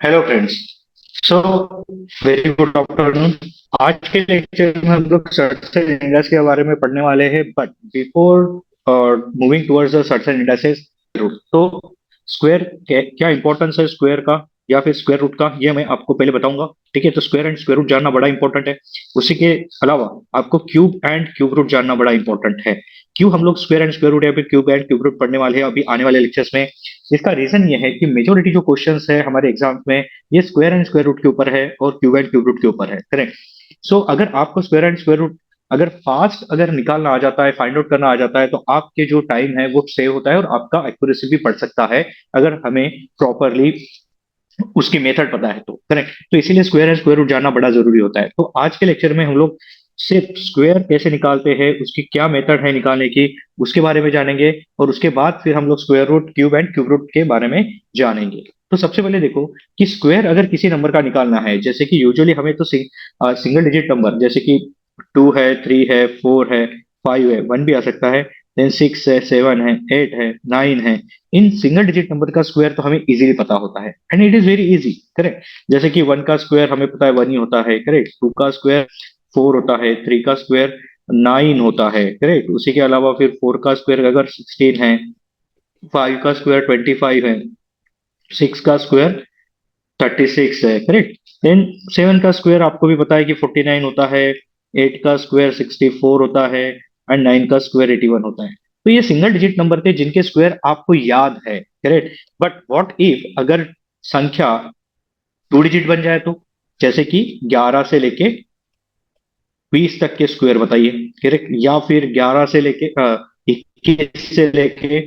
Hello friends. So very good afternoon. आज के lecture में हम लोग सर्च इंडेक्स के बारे में पढ़ने वाले हैं, but before moving towards the search indexes root, तो स्क्वायर क्या इंपॉर्टेंस है स्क्वायर का या फिर स्क्वायर रूट का, ये मैं आपको पहले बताऊंगा। ठीक है, तो स्क्वायर एंड स्क्वायर रूट जानना बड़ा इंपॉर्टेंट है। उसी के अलावा आपको क्यूब एंड क्यूब रूट जानना बड़ा इंपॉर्टेंट है। क्यों हम लोग स्क्वायर एंड स्क्वायर रूट या फिर क्यूब एंड क्यूब रूट पढ़ने वाले हैं अभी आने वाले लेक्चर्स में? इसका रीजन ये है कि मेजोरिटी जो क्वेश्चंस है हमारे एग्जाम में, ये स्क्वायर एंड स्क्वायर रूट के ऊपर है और क्यूब एंड क्यूब रूट के ऊपर है, करेक्ट। सो अगर आपको स्क्वायर एंड स्क्वायर रूट अगर फास्ट अगर निकालना आ जाता है, फाइंड आउट करना आ जाता है, तो आपके जो टाइम है वो सेव होता है और आपका एक्यूरेसी भी बढ़ सकता है, अगर हमें प्रॉपरली उसकी मेथड पता है तो, करेक्ट। तो इसीलिए स्क्वायर एंड स्क्वायर रूट जानना बड़ा जरूरी होता है। तो आज के लेक्चर में हम लोग सिर्फ स्क्वायर कैसे निकालते हैं, उसकी क्या मेथड है निकालने की, उसके बारे में जानेंगे। और उसके बाद फिर हम लोग square root, cube and cube root के बारे में जानेंगे। तो सबसे पहले देखो कि स्क्वायर अगर किसी नंबर का निकालना है, जैसे कि यूजुअली हमें तो सिंगल डिजिट नंबर, जैसे कि 2 है, 3 है, 4 है, 5 है, 1 भी आ सकता है, देन 6 है, 7 है, 8 है, 9 है, इन सिंगल डिजिट नंबर का स्क्वायर तो हमें इजीली पता होता है and it is very easy, correct. जैसे कि 1 का स्क्वायर हमें पता है 1 ही होता है, करेक्ट। 2 का स्क्वायर 4 होता है, 3 का स्क्वायर 9 होता है, करेक्ट। उसी के अलावा फिर 4 का स्क्वायर अगर 16 है, 5 का स्क्वायर 25 है, 6 का स्क्वायर 36 है, करेक्ट। देन 7 का स्क्वायर आपको भी पता है कि 49 होता है, 8 का स्क्वायर 64 होता है एंड 9 का स्क्वायर 81 होता है। तो ये सिंगल डिजिट नंबर थे जिनके स्क्वायर आपको याद है, करेक्ट। बट व्हाट इफ अगर संख्या 2 डिजिट बन जाए तो, जैसे कि 11 से लेके 20 तक के स्क्वायर बताइए, करेक्ट। या फिर 11 से लेके 21 से लेके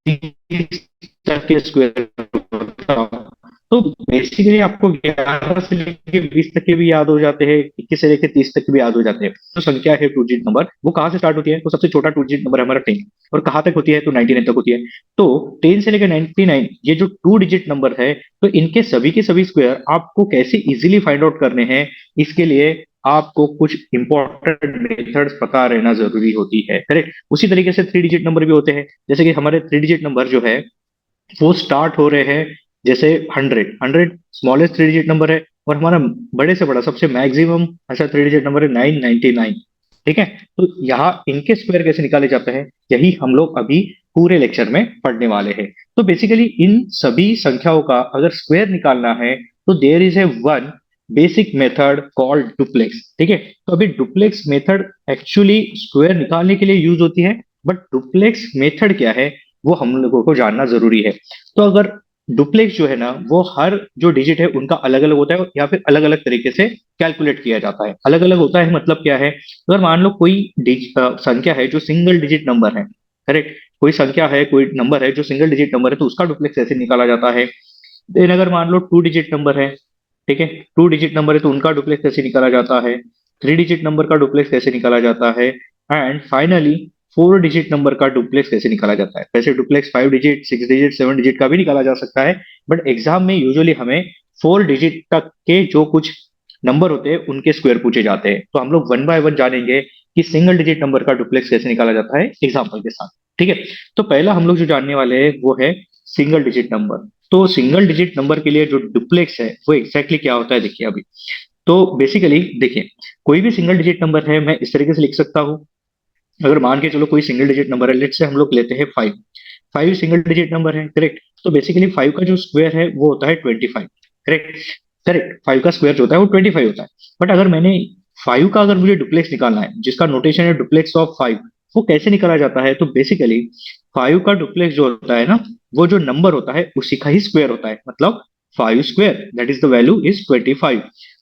30 तक के स्क्वायर। तो बेसिकली आपको 11 से लेके 20 तक के भी याद हो जाते हैं, 21 से लेके 30 तक के भी याद हो जाते हैं। तो संख्या है 2 डिजिट नंबर, वो कहाँ से स्टार्ट होती है? तो सबसे छोटा 2 डिजिट नंबर हमारा 10, और कहाँ तक होती है? तो 99 तक होती है। तो 10 से लेकर 99 ये जो 2 डिजिट नंबर है, तो इनके सभी के सभी स्क्वायर आपको कैसे इजीली फाइंड आउट करने हैं, इसके लिए आपको कुछ इंपॉर्टेंट मेथड्स पता रहना जरूरी होती है, करेक्ट। उसी तरीके से 3 डिजिट नंबर भी होते हैं, जैसे कि हमारे 3 डिजिट नंबर जो है वो स्टार्ट हो रहे हैं, जैसे 100 स्मॉलेस्ट 3 डिजिट नंबर है, और हमारा बड़े से बड़ा सबसे मैक्सिमम ऐसा 3 डिजिट नंबर है 999। ठीक है, तो यहाँ इनके स्क्वायर कैसे निकाले जाते हैं, यही हम लोग अभी पूरे लेक्चर में पढ़ने वाले हैं। तो बेसिकली इन सभी संख्याओं का अगर स्क्वायर निकालना है, तो there is a one basic method called duplex. ठीक है, तो अभी डुप्लेक्स मेथड एक्चुअली स्क्वायर निकालने के लिए यूज होती है, बट डुप्लेक्स मेथड क्या है वो हम लोगों को जानना जरूरी है। तो अगर डुप्लेक्स जो है ना, वो हर जो डिजिट है उनका अलग अलग होता है, या फिर अलग अलग तरीके से कैलकुलेट किया जाता है। अलग अलग होता है मतलब क्या है? अगर मान लो कोई संख्या है जो सिंगल डिजिट नंबर है, करेक्ट। कोई संख्या है, कोई नंबर है जो सिंगल डिजिट नंबर है, तो उसका डुप्लेक्स ऐसे निकाला जाता है। देन अगर मान लो 2 डिजिट नंबर है, ठीक है, 2 डिजिट नंबर है तो उनका डुप्लेक्स कैसे निकाला जाता है, 3 डिजिट नंबर का डुप्लेक्स कैसे निकाला जाता है, एंड फाइनली 4 डिजिट नंबर का डुप्लेक्स कैसे निकाला जाता है। वैसे डुप्लेक्स 5 डिजिट, 6 डिजिट, 7 डिजिट का भी निकाला जा सकता है, बट एग्जाम में यूजुअली हमें 4 डिजिट तक के जो कुछ नंबर होते हैं उनके स्क्वायर पूछे जाते हैं। तो हम लोग वन बाय वन जानेंगे कि सिंगल डिजिट नंबर का डुप्लेक्स कैसे निकाला जाता है एग्जाम्पल के साथ। ठीक है, तो पहला हम लोग जो जानने वाले हैं वो है सिंगल डिजिट नंबर। तो सिंगल डिजिट नंबर के लिए जो डुप्लेक्स है वो एग्जैक्टली क्या होता है, देखिए अभी। तो बेसिकली देखिए, कोई भी सिंगल डिजिट नंबर है मैं इस तरीके से लिख सकता हूँ। अगर मान के चलो कोई सिंगल डिजिट नंबर है, लेट से हम लोग लेते हैं 5। 5 सिंगल डिजिट नंबर है, करेक्ट। तो बेसिकली 5 का जो स्क्वायर है वो होता है 25, करेक्ट। करेक्ट, 5 का स्क्वायर जो होता है वो 25 होता है। बट अगर मैंने 5 का अगर मुझे डुप्लेक्स निकालना है, जिसका नोटेशन है डुप्लेक्स ऑफ 5, वो कैसे निकाला जाता है? तो बेसिकली 5 का डुप्लेक्स जो होता है ना, वो जो नंबर होता है उसी का ही स्क्वायर होता है, मतलब 5 square that is the value is 25।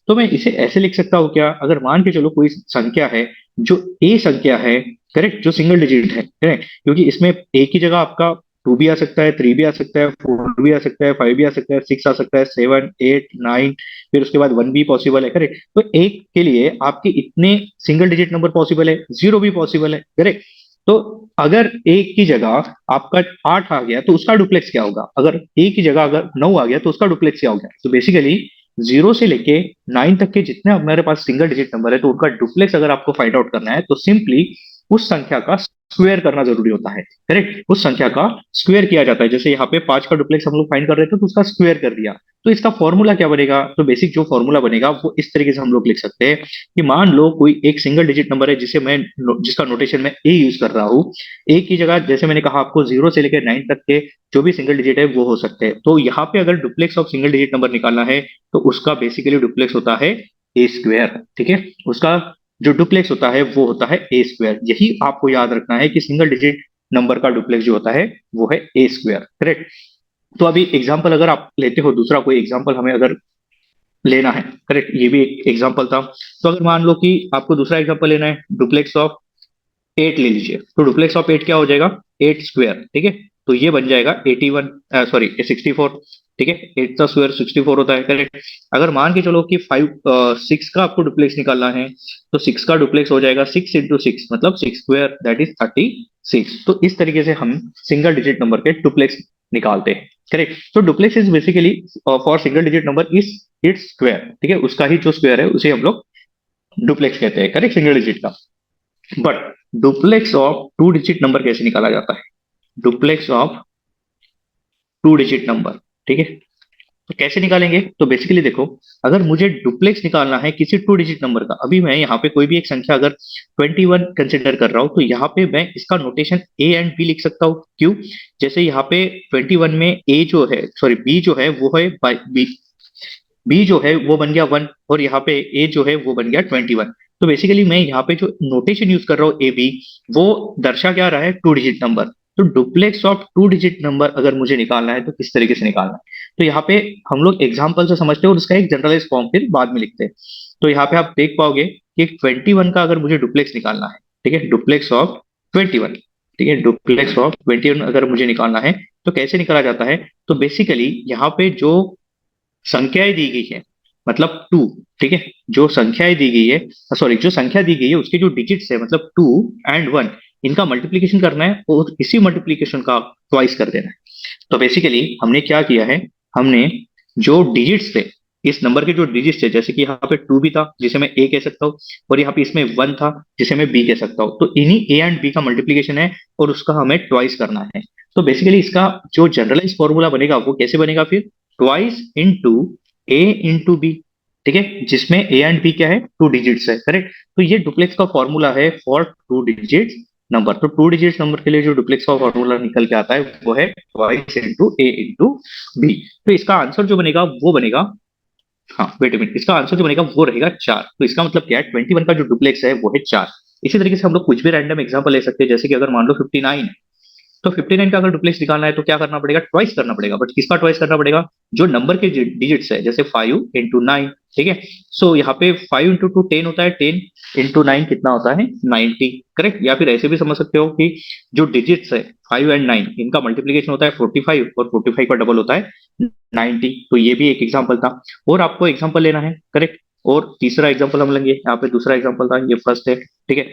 तो मैं इसे ऐसे लिख सकता हूँ क्या? अगर मान के चलो कोई संख्या है जो ए संख्या है, करेक्ट, जो सिंगल डिजिट है, करेक्ट, क्योंकि इसमें एक ही जगह आपका 2 भी आ सकता है, 3 भी आ सकता है, 4 भी आ सकता है, 5 भी आ सकता है, 6 आ सकता है, 7, 8, 9, फिर उसके बाद 1 भी पॉसिबल है, करेक्ट। तो एक के लिए आपके इतने सिंगल डिजिट नंबर पॉसिबल है, 0 भी पॉसिबल है, करेक्ट। तो अगर एक की जगह आपका 8 आ गया तो उसका डुप्लेक्स क्या होगा? अगर एक की जगह अगर 9 आ गया तो उसका डुप्लेक्स क्या होगा? तो बेसिकली 0 से लेके 9 तक के जितने हमारे पास सिंगल डिजिट नंबर है, तो उनका डुप्लेक्स अगर आपको फाइंड आउट करना है, तो सिंपली उस संख्या का स्क्वायर करना जरूरी होता है। करेक्ट, उस संख्या का स्क्वायर किया जाता है। जैसे यहाँ पे 5 का डुप्लेक्स हम लोग फाइंड कर रहे थे तो उसका स्क्वायर कर दिया। तो इसका फॉर्मूला क्या बनेगा? तो बेसिक जो फॉर्मूला बनेगा वो इस तरीके से हम लोग लिख सकते हैं कि मान लो कोई एक सिंगल डिजिट नंबर है जिसका नोटेशन मैं ए यूज कर रहा हूँ। ए की जगह जैसे मैंने कहा आपको 0 से लेकर 9 तक के जो भी सिंगल डिजिट है वो हो सकते हैं। तो यहाँ पे अगर duplex of single digit number निकालना है तो उसका बेसिकली डुप्लेक्स होता है ए स्क्वायर। ठीक है, उसका जो डुप्लेक्स होता है वो होता है ए स्क्वायर। यही आपको याद रखना है कि सिंगल डिजिट नंबर का डुप्लेक्स जो होता है वो है ए स्क्वायर। करेक्ट। तो अभी एग्जांपल अगर आप लेते हो, दूसरा कोई एग्जांपल हमें अगर लेना है, करेक्ट, ये भी एक एग्जांपल था। तो अगर मान लो कि आपको दूसरा एग्जांपल लेना है, डुप्लेक्स ऑफ 8 ले लीजिए। तो डुप्लेक्स ऑफ 8 क्या हो जाएगा? 8 स्क्वायर। ठीक है, तो ये बन जाएगा 81, सॉरी 64। ठीक है, 8 का स्क्वायर 64 होता है। करेक्ट। अगर मान के चलो कि 6 का आपको डुप्लेक्स निकालना है तो 6 का डुप्लेक्स हो जाएगा 6 इंटू 6, मतलब 6 स्क्वायर दैट इज 36। तो इस तरीके से हम सिंगल डिजिट नंबर के डुप्लेक्स निकालते हैं। करेक्ट। तो duplex is basically for single digit number is its square. ठीक है, उसका ही जो स्क्वायर है उसे हम लोग डुप्लेक्स कहते हैं। करेक्ट, सिंगल डिजिट का। But duplex of two digit number कैसे निकाला जाता है? Duplex of two digit number. ठीक है, तो कैसे निकालेंगे? तो बेसिकली देखो, अगर मुझे डुप्लेक्स निकालना है किसी टू डिजिट नंबर का, अभी मैं यहाँ पे कोई भी एक संख्या अगर 21 कंसिडर कर रहा हूँ तो यहाँ पे मैं इसका नोटेशन ए एंड बी लिख सकता हूँ। क्यों? जैसे यहाँ पे 21 में ए जो है, सॉरी बी जो है वो है बी, बी जो है वो बन गया 1, और यहाँ पे ए जो है वो बन गया 21। तो बेसिकली मैं यहाँ पे जो नोटेशन यूज कर रहा हूँ ए बी, वो दर्शा क्या रहा है? Two digit number. तो duplex of two digit number अगर मुझे निकालना है तो किस तरीके से निकालना है? तो यहाँ पे हम लोग एग्जाम्पल से समझते हैं और उसका एक जनरलाइज फॉर्म फिर बाद में लिखते हैं। तो यहाँ पे आप देख पाओगे कि 21 का अगर मुझे डुप्लेक्स निकालना है, ठीक है, डुप्लेक्स ऑफ 21, ठीक है, डुप्लेक्स ऑफ 21 अगर मुझे निकालना है तो कैसे निकाला जाता है? तो बेसिकली यहाँ पे जो संख्याएं दी गई है, मतलब टू, ठीक है, जो संख्याएं दी गई है, सॉरी, जो संख्या दी गई है उसके जो डिजिट्स है, मतलब 2 और 1, इनका मल्टीप्लीकेशन करना है और इसी मल्टीप्लीकेशन का ट्वाइस कर देना है। तो बेसिकली हमने क्या किया है, हमने जो डिजिट्स थे, इस नंबर के जो डिजिट्स थे, जैसे कि यहाँ पे 2 भी था जिसे मैं ए कह सकता हूँ, और यहाँ पे इसमें 1 था जिसे मैं बी कह सकता हूँ, तो इन्हीं ए एंड बी का मल्टीप्लीकेशन है और उसका हमें ट्वाइस करना है। तो बेसिकली इसका जो जनरलाइज फॉर्मूला बनेगा वो कैसे बनेगा फिर? ट्वाइस इंटू ए इंटू बी। ठीक है, जिसमें ए एंड बी क्या है? टू डिजिट्स है। करेक्ट। तो ये डुप्लेक्स का फॉर्मूला है फॉर टू डिजिट्स नंबर। तो टू डिजिट्स नंबर के लिए जो डुप्लेक्स का फॉर्मूला निकल के आता है वो है ट्वाइस इंटू ए इंटू बी। तो इसका आंसर जो बनेगा वो बनेगा, हाँ वेट मिनट, इसका आंसर जो बनेगा वो रहेगा 4। तो इसका मतलब क्या है? 21 का जो डुप्लेक्स है वो है 4। इसी तरीके से हम लोग कुछ भी रैंडम एग्जांपल ले सकते हैं, जैसे कि अगर मान लो 59, तो 59 का अगर डुप्लेक्स निकालना है तो क्या करना पड़ेगा? ट्वाइस करना पड़ेगा। बट किसका ट्वाइस करना पड़ेगा? जो नंबर के डिजिट्स है, जैसे 5 इंटू 9। ठीक है, सो यहाँ पे 5 इंटू 2 10 होता है, 10 इंटू 9 कितना होता है? 90। करेक्ट। या फिर ऐसे भी समझ सकते हो कि जो डिजिट्स है 5 और 9, इनका मल्टीप्लीकेशन होता है 45, और 45 का डबल होता है 90। तो ये भी एक एग्जाम्पल था, और आपको एग्जाम्पल लेना है। करेक्ट। और तीसरा एग्जाम्पल हम लेंगे, यहाँ पे दूसरा एग्जाम्पल था, ये फर्स्ट है। ठीक है,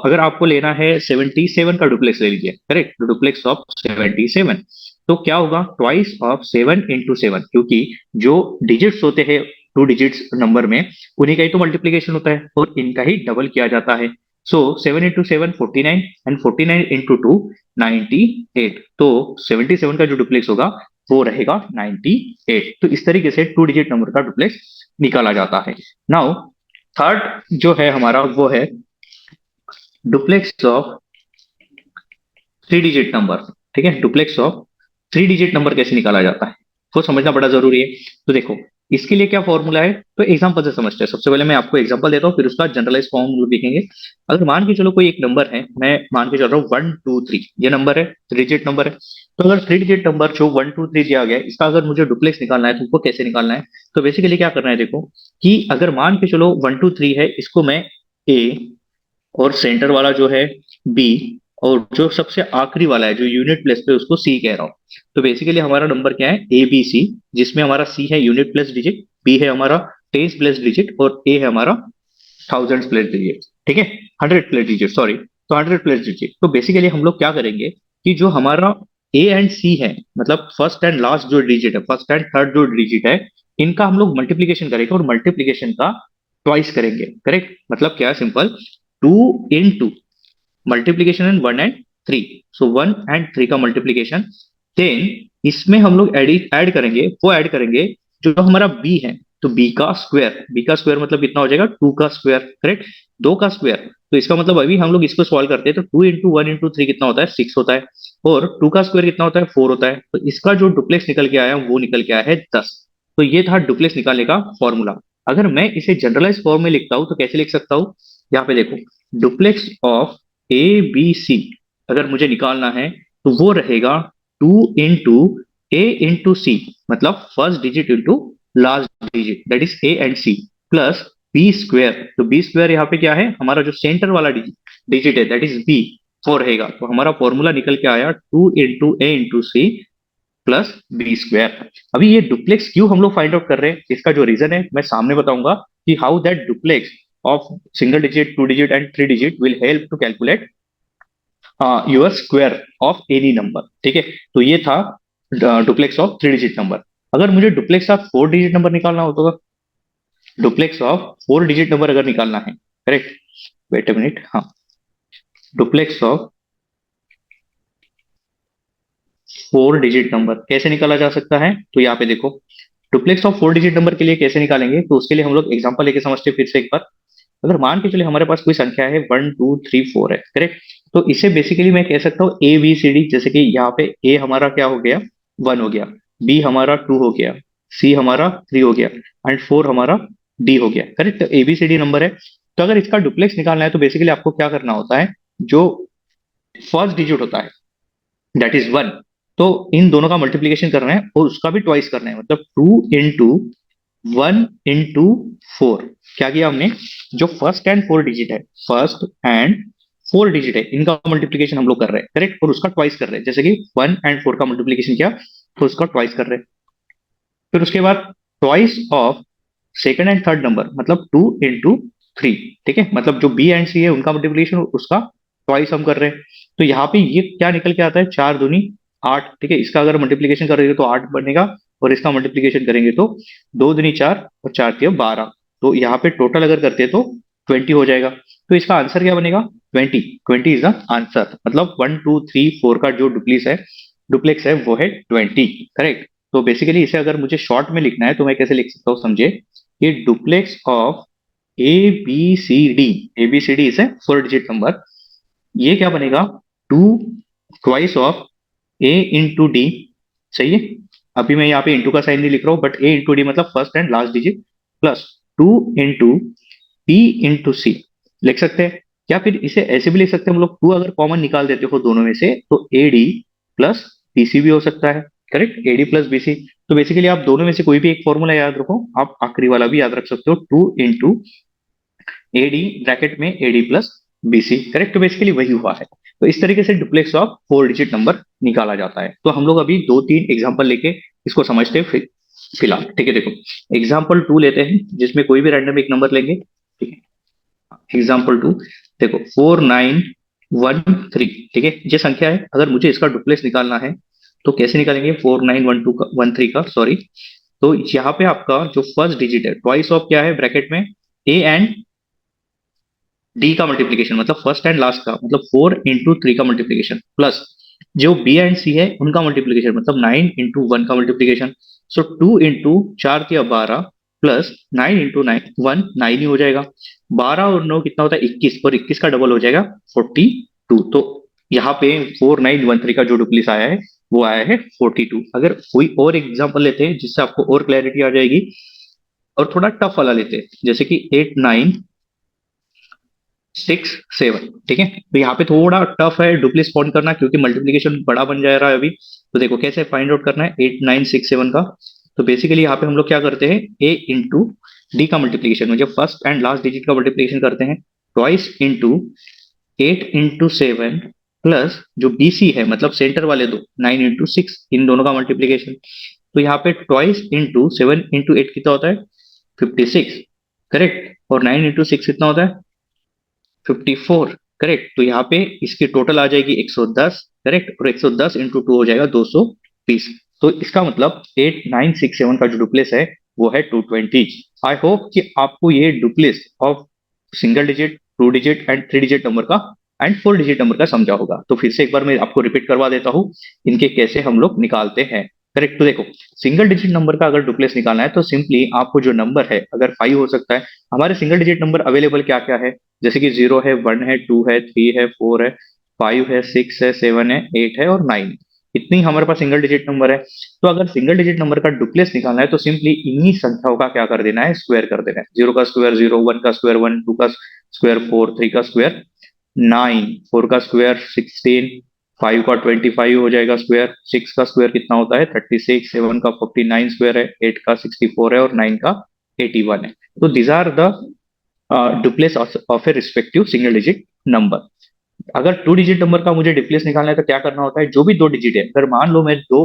अगर आपको लेना है 77 का डुप्लेक्स ले लीजिए। Correct, duplex of 77। तो क्या होगा? ट्वाइस ऑफ 7 इंटू 7, क्योंकि जो डिजिट्स होते हैं टू डिजिट्स नंबर में, उन्हीं का ही तो मल्टीप्लीकेशन होता है और इनका ही डबल किया जाता है। सो 7 इंटू 7 49, एंड 49 इंटू 2 98। तो 77 का जो डुप्लेक्स होगा वो रहेगा 98। तो इस तरीके से टू डिजिट नंबर का डुप्लेक्स निकाला जाता है। नाउ थर्ड जो है हमारा वो है duplex of three digit number. ठीक है, duplex of three digit number कैसे निकाला जाता है वो समझना बड़ा जरूरी है। तो देखो, इसके लिए क्या फॉर्मूला है, तो एग्जांपल से समझते हैं। सबसे पहले मैं आपको एग्जांपल देता हूँ, फिर उसका जनरलाइज फॉर्म हम लोग देखेंगे। अगर मान के चलो कोई एक नंबर है, मैं मान के चल रहा हूँ 1 2 3, ये नंबर है, थ्री डिजिट नंबर है। तो अगर थ्री डिजिट नंबर जो 1 2 3 दिया गया है, इसका अगर मुझे डुप्लेक्स निकालना है तो उसको कैसे निकालना है? तो बेसिकली क्या करना है, देखो कि अगर मान के चलो 1 2 3 है, इसको मैं ए, और सेंटर वाला जो है बी, और जो सबसे आखिरी वाला है जो यूनिट प्लेस पे, उसको सी कह रहा हूँ। तो बेसिकली हमारा नंबर क्या है? ए बी सी, जिसमें हमारा सी है यूनिट प्लस डिजिट, बी है हमारा टेंस प्लस डिजिट, और ए है हमारा थाउजेंड प्लस डिजिट। ठीक है, 100 प्लस डिजिट, सॉरी, तो 100 प्लस डिजिट। तो बेसिकली हम लोग क्या करेंगे कि जो हमारा ए एंड सी है, मतलब फर्स्ट एंड लास्ट जो डिजिट है, फर्स्ट एंड थर्ड जो डिजिट है, इनका हम लोग मल्टीप्लीकेशन करेंगे, और मल्टीप्लीकेशन का ट्वाइस करेंगे। करेक्ट। मतलब क्या है? Simple, 2 into multiplication in 1 and 3, so 1 and 3 का मल्टीप्लीकेशन, देन इसमें हम लोग ऐड करेंगे जो हमारा b है, तो b का स्क्वायर मतलब कितना हो जाएगा, 2 का स्क्वायर, करेक्ट, 2 का स्क्वायर। तो इसका मतलब अभी हम लोग इसको सॉल्व करते हैं तो 2 into 1 into 3 कितना होता है, 6 होता है, और 2 का स्क्वायर कितना होता है, 4 होता है। तो इसका जो डुप्लेक्स निकल के आया वो निकल के आया है 10। तो ये था डुप्लेक्स निकालने का फॉर्मूला। अगर मैं इसे जनरलाइज फॉर्म में लिखता हूँ तो कैसे लिख सकता हूँ, यहाँ पे देखो, duplex of A B C अगर मुझे निकालना है तो वो रहेगा 2 into a into c, मतलब first digit into last digit, that is A and C, plus B square. तो बी स्क्वायर यहाँ पे क्या है, हमारा जो सेंटर वाला डिजिट है, दैट इज बी, 4 रहेगा। तो हमारा फॉर्मूला निकल के आया 2 into a into c plus B square. अभी ये डुप्लेक्स क्यों हम लोग फाइंड आउट कर रहे हैं, इसका जो रीजन है मैं सामने बताऊंगा कि how that duplex of single digit, 2 digit and 3 digit will help to calculate your square of any number. ठीक है, तो ये था डुप्लेक्स ऑफ 3 डिजिट नंबर। अगर मुझे डुप्लेक्स ऑफ 4 डिजिट नंबर निकालना हो तो, डुप्लेक्स ऑफ 4 डिजिट नंबर अगर निकालना है, करेक्ट, वेट अ मिनट, हाँ, डुप्लेक्स ऑफ 4 डिजिट नंबर कैसे निकाला जा सकता है, तो यहाँ पे देखो, डुप्लेक्स ऑफ 4 डिजिट नंबर के लिए कैसे निकालेंगे, तो उसके लिए हम लोग एग्जांपल लेके समझते हैं फिर से एक बार। अगर मान के चलिए हमारे पास कोई संख्या है 1 2 3 4 है, करेक्ट, तो इसे बेसिकली मैं कह सकता हूँ ए बी सी डी। जैसे कि यहाँ पे ए हमारा क्या हो गया, 1 हो गया, बी हमारा 2 हो गया, सी हमारा 3 हो गया, एंड 4 हमारा डी हो गया, करेक्ट। तो A B C D number है। तो अगर इसका डुप्लेक्स निकालना है तो बेसिकली आपको क्या करना होता है, जो फर्स्ट डिजिट होता है दैट इज 1, तो इन दोनों का मल्टीप्लीकेशन करना है और उसका भी ट्वाइस करना है, मतलब 2 into 1 into 4। क्या किया हमने, जो फर्स्ट एंड 4 डिजिट है इनका मल्टीप्लीकेशन हम लोग कर रहे हैं, करेक्ट, और उसका ट्वाइस कर रहे हैं। जैसे कि 1 and 4 का मल्टीप्लीकेशन किया तो उसका ट्वाइस कर रहे हैं। फिर उसके बाद twice of second and third number, मतलब 2 into 3। ठीक है, मतलब जो बी एंड सी है उनका मल्टीप्लीकेशन उसका ट्वाइस हम कर रहे हैं। तो यहाँ पे ये क्या निकल के आता है, 4 दूनी 8। ठीक है, इसका अगर मल्टीप्लीकेशन करेंगे तो 8 बनेगा, और इसका मल्टीप्लीकेशन करेंगे तो 2 दूनी 4 और 4 तिया 12। तो यहाँ पे टोटल अगर करते हैं तो 20 हो जाएगा। तो इसका आंसर क्या बनेगा, 20। 20 इज द आंसर, मतलब 1 2 3 4 का जो डुप्लेक्स है वो है 20, करेक्ट। तो बेसिकली इसे अगर मुझे शॉर्ट में लिखना है तो मैं कैसे लिख सकता हूँ, समझे, ये duplex of A B C D, A B C D is a 4 digit number. ये क्या बनेगा, 2 twice of A into D, सही है। अभी मैं यहाँ पे इंटू का साइन नहीं लिख रहा हूँ, बट ए इंटू डी मतलब first and last digit, plus 2 into P into C लिख सकते हैं। या फिर इसे ऐसे भी लिख सकते हैं हम लोग, 2 अगर कॉमन निकाल देते हो दोनों में से तो ए डी प्लस बीसी भी हो सकता है, correct, A D plus BC. तो बेसिकली आप दोनों में से कोई भी एक फॉर्मूला याद रखो, आप आखिरी वाला भी याद रख सकते हो, 2 into ए डी ब्रैकेट में A D plus BC, correct. तो बेसिकली वही हुआ है। तो इस तरीके से डुप्लेक्स ऑफ 4 डिजिट नंबर निकाला जाता है। तो हम लोग अभी 2 3 एग्जाम्पल लेके इसको समझते हैं फिलहाल। ठीक है, देखो, एग्जाम्पल 2 लेते हैं जिसमें कोई भी रैंडम एक नंबर लेंगे। ठीक है, एग्जाम्पल 2 देखो, 4913। ठीक है, ये संख्या है, अगर मुझे इसका डुप्लेक्स निकालना है तो कैसे निकालेंगे, 4912 का 13 का, सॉरी। तो यहाँ पे आपका जो फर्स्ट डिजिट है, ट्वाइस ऑफ क्या है ब्रैकेट में, ए एंड डी का मल्टीप्लीकेशन, मतलब फर्स्ट एंड लास्ट का, मतलब 4 into 3 का मल्टीप्लीकेशन, प्लस जो बी एंड सी है उनका मल्टीप्लीकेशन, मतलब 9 into 1 का मल्टीप्लीकेशन। सो 2 into 4 × 12 प्लस 9 into 1 9 ही हो जाएगा। 12 और 9 कितना होता है, 21, और 21 का डबल हो जाएगा 42। तो यहाँ पे 4913 का जो डुप्लीस आया है वो आया है 42। अगर कोई और एग्जाम्पल लेते हैं जिससे आपको और क्लैरिटी आ जाएगी, और थोड़ा टफ वाला लेते हैं, जैसे कि 8967। ठीक है, तो यहाँ पे थोड़ा टफ है डुप्लीस फाउंड करना, क्योंकि मल्टीप्लीकेशन बड़ा बन जा रहा है अभी। तो देखो कैसे फाइंड आउट करना है 8967 का। तो बेसिकली यहाँ पे हम लोग क्या करते हैं, ए इंटू डी का मल्टीप्लीकेशन, मतलब फर्स्ट एंड लास्ट डिजिट का मल्टीप्लीकेशन करते हैं, ट्वाइस इंटू 8 into 7 प्लस जो बीसी है मतलब सेंटर वाले दो, 9 into 6, इन दोनों का मल्टीप्लीकेशन। तो यहाँ पे ट्वाइस इंटू 7 into 8 कितना होता है, 56, करेक्ट, और 9 into 6 कितना होता है, 54, करेक्ट। तो यहाँ पे इसकी टोटल आ जाएगी 110, करेक्ट, और 110 इंटू 2 हो जाएगा 220। तो इसका मतलब 8967 का जो डुप्लेस है वो है 220। आई होप कि आपको ये du Plessis of single digit, 2 digit and 3 digit number का एंड 4 डिजिट नंबर का समझा होगा। तो फिर से एक बार मैं आपको रिपीट करवा देता हूँ इनके कैसे हम लोग निकालते हैं। करेक्ट। तो देखो, सिंगल डिजिट नंबर का अगर डुप्लेक्स निकालना है तो सिंपली आपको जो नंबर है, अगर 5 हो सकता है, हमारे सिंगल डिजिट नंबर अवेलेबल क्या क्या है, जैसे कि 0 है, 1 है, 2 है, 3 है, 4 है, 5 है, 6 है, 7 है, 8 है और 9। इतनी हमारे पास सिंगल डिजिट नंबर है। तो अगर सिंगल डिजिट नंबर का डुप्लेक्स निकालना है तो सिंपली इन्हीं संख्याओं का क्या कर देना है, स्क्वायर कर देना है। 0 का स्क्वायर 0, 1 का स्क्वायर 1, 2 का स्क्वायर 4, 3 का स्क्वायर 9, 4 का स्क्वायर 16, 5 का 25 हो जाएगा स्क्वायर, 6 का स्क्वायर कितना होता है 36, 7 का 49 स्क्वायर है, 8 का 64 है और 9 का 81 है। तो these are the duplex of a respective single digit number. अगर 2 डिजिट नंबर का मुझे डिप्लेस निकालना है तो क्या करना होता है, जो भी 2 डिजिट है, अगर मान लो मैं 2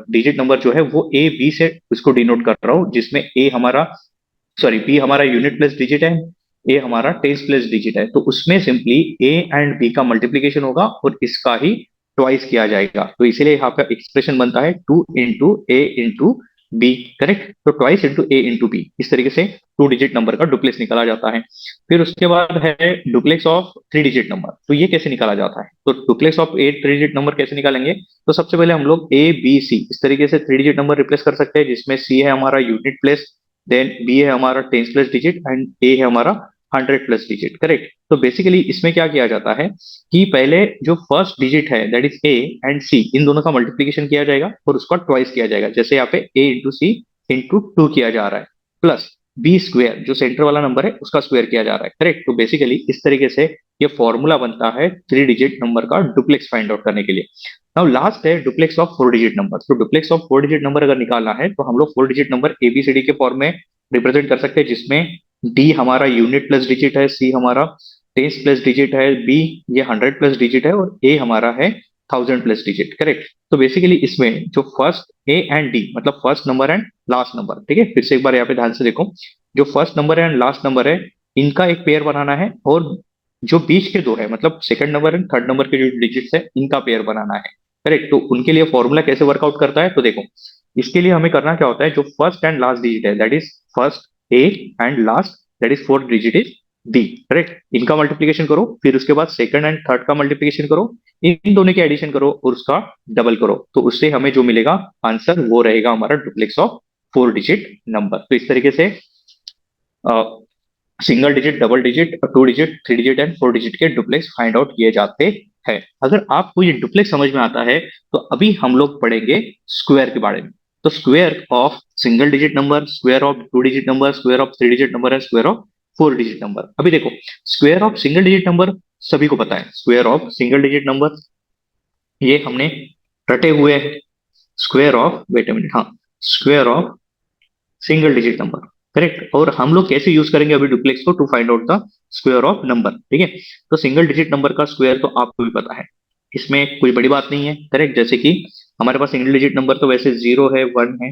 डिजिट नंबर जो है वो ए बी से उसको डिनोट कर रहा हूँ, जिसमें ए हमारा, सॉरी, बी हमारा यूनिट प्लेस डिजिट है, ए हमारा टेंस प्लेस डिजिट है, तो उसमें सिंपली ए एंड बी का मल्टीप्लीकेशन होगा और इसका ही ट्वाइस किया जाएगा। तो इसीलिए यहाँ पे एक्सप्रेशन बनता है 2 इंटू ए इंटू बी। करेक्ट। तो ट्वाइस इंटू ए इंटू बी, इस तरीके से 2 डिजिट नंबर का डुप्लेक्स निकाला जाता है। फिर उसके बाद है डुप्लेक्स ऑफ 3 डिजिट नंबर। तो ये कैसे निकाला जाता है, तो डुप्लेक्स ऑफ 3 डिजिट नंबर कैसे निकालेंगे, तो सबसे पहले हम लोग ए बी सी इस तरीके से 3 डिजिट नंबर रिप्लेस कर सकते हैं, जिसमें सी है हमारा यूनिट प्लेस, देन बी है हमारा टेंस प्लस डिजिट एंड ए है हमारा 100 प्लस डिजिट। करेक्ट। तो बेसिकली इसमें क्या किया जाता है कि पहले जो फर्स्ट डिजिट है दैट इज ए एंड सी, इन दोनों का मल्टीप्लीकेशन किया जाएगा और उसका ट्वाइस किया जाएगा। जैसे यहाँ पे ए इंटू सी इंटू 2 किया जा रहा है, प्लस बी स्क्वायर जो सेंटर वाला नंबर है उसका स्क्वायर किया जा रहा है। करेक्ट। तो बेसिकली इस तरीके से ये फॉर्मूला बनता है 3 डिजिट नंबर का डुप्लेक्स फाइंड आउट करने के लिए। नाउ लास्ट है डुप्लेक्स ऑफ 4 डिजिट नंबर। तो डुप्लेक्स ऑफ 4 डिजिट नंबर अगर निकालना है तो हम लोग 4 डिजिट नंबर एबीसीडी के फॉर्म में रिप्रेजेंट कर सकते हैं, जिसमें डी हमारा यूनिट प्लस डिजिट है, सी हमारा टेंस प्लस डिजिट है, बी ये 100 प्लस डिजिट है और ए हमारा है 1000 प्लस डिजिट। करेक्ट। तो बेसिकली इसमें जो फर्स्ट ए एंड डी मतलब first number and last number, ठीक है, फिर से एक बार यहाँ पे ध्यान से देखो, जो फर्स्ट नंबर है एंड लास्ट नंबर है इनका एक पेयर बनाना है, और जो बीच के दो है मतलब second number and third number के जो डिजिट्स है इनका पेयर बनाना है। करेक्ट। तो उनके लिए फॉर्मूला कैसे वर्कआउट करता है, तो देखो, इसके लिए हमें करना क्या होता है, जो फर्स्ट एंड लास्ट डिजिट है that is first A and last that is fourth digit is D. Correct. इनका मल्टीप्लीकेशन करो, फिर उसके बाद सेकंड एंड थर्ड का मल्टीप्लीकेशन करो, इन दोनों के एडिशन करो और उसका डबल करो, तो उससे हमें जो मिलेगा आंसर वो रहेगा हमारा डुप्लेक्स ऑफ 4 डिजिट नंबर। तो इस तरीके से single digit, double digit, 2 digit, 3 digit and 4 digit के डुप्लेक्स फाइंड आउट किए जाते हैं। अगर आपको ये डुप्लेक्स समझ में आता है तो अभी हम लोग पढ़ेंगे स्क्वायर के बारे में। तो square of single digit number, square of 2 digit number, square of 3 digit number है, स्क्वायर ऑफ 4 डिजिट नंबर। अभी देखो, square of single digit number सभी को पता है। Square of single digit number ये हमने रटे हुए हैं। Square of, wait a minute, हाँ, square of single digit number. Correct. और हम लोग कैसे यूज करेंगे अभी डुप्लेक्स को, to find out the square of number. ठीक है। तो सिंगल डिजिट नंबर का स्क्वायर तो आपको भी पता है, इसमें कोई बड़ी बात नहीं है। करेक्ट। जैसे कि हमारे पास सिंगल डिजिट नंबर तो वैसे 0 है, 1 है,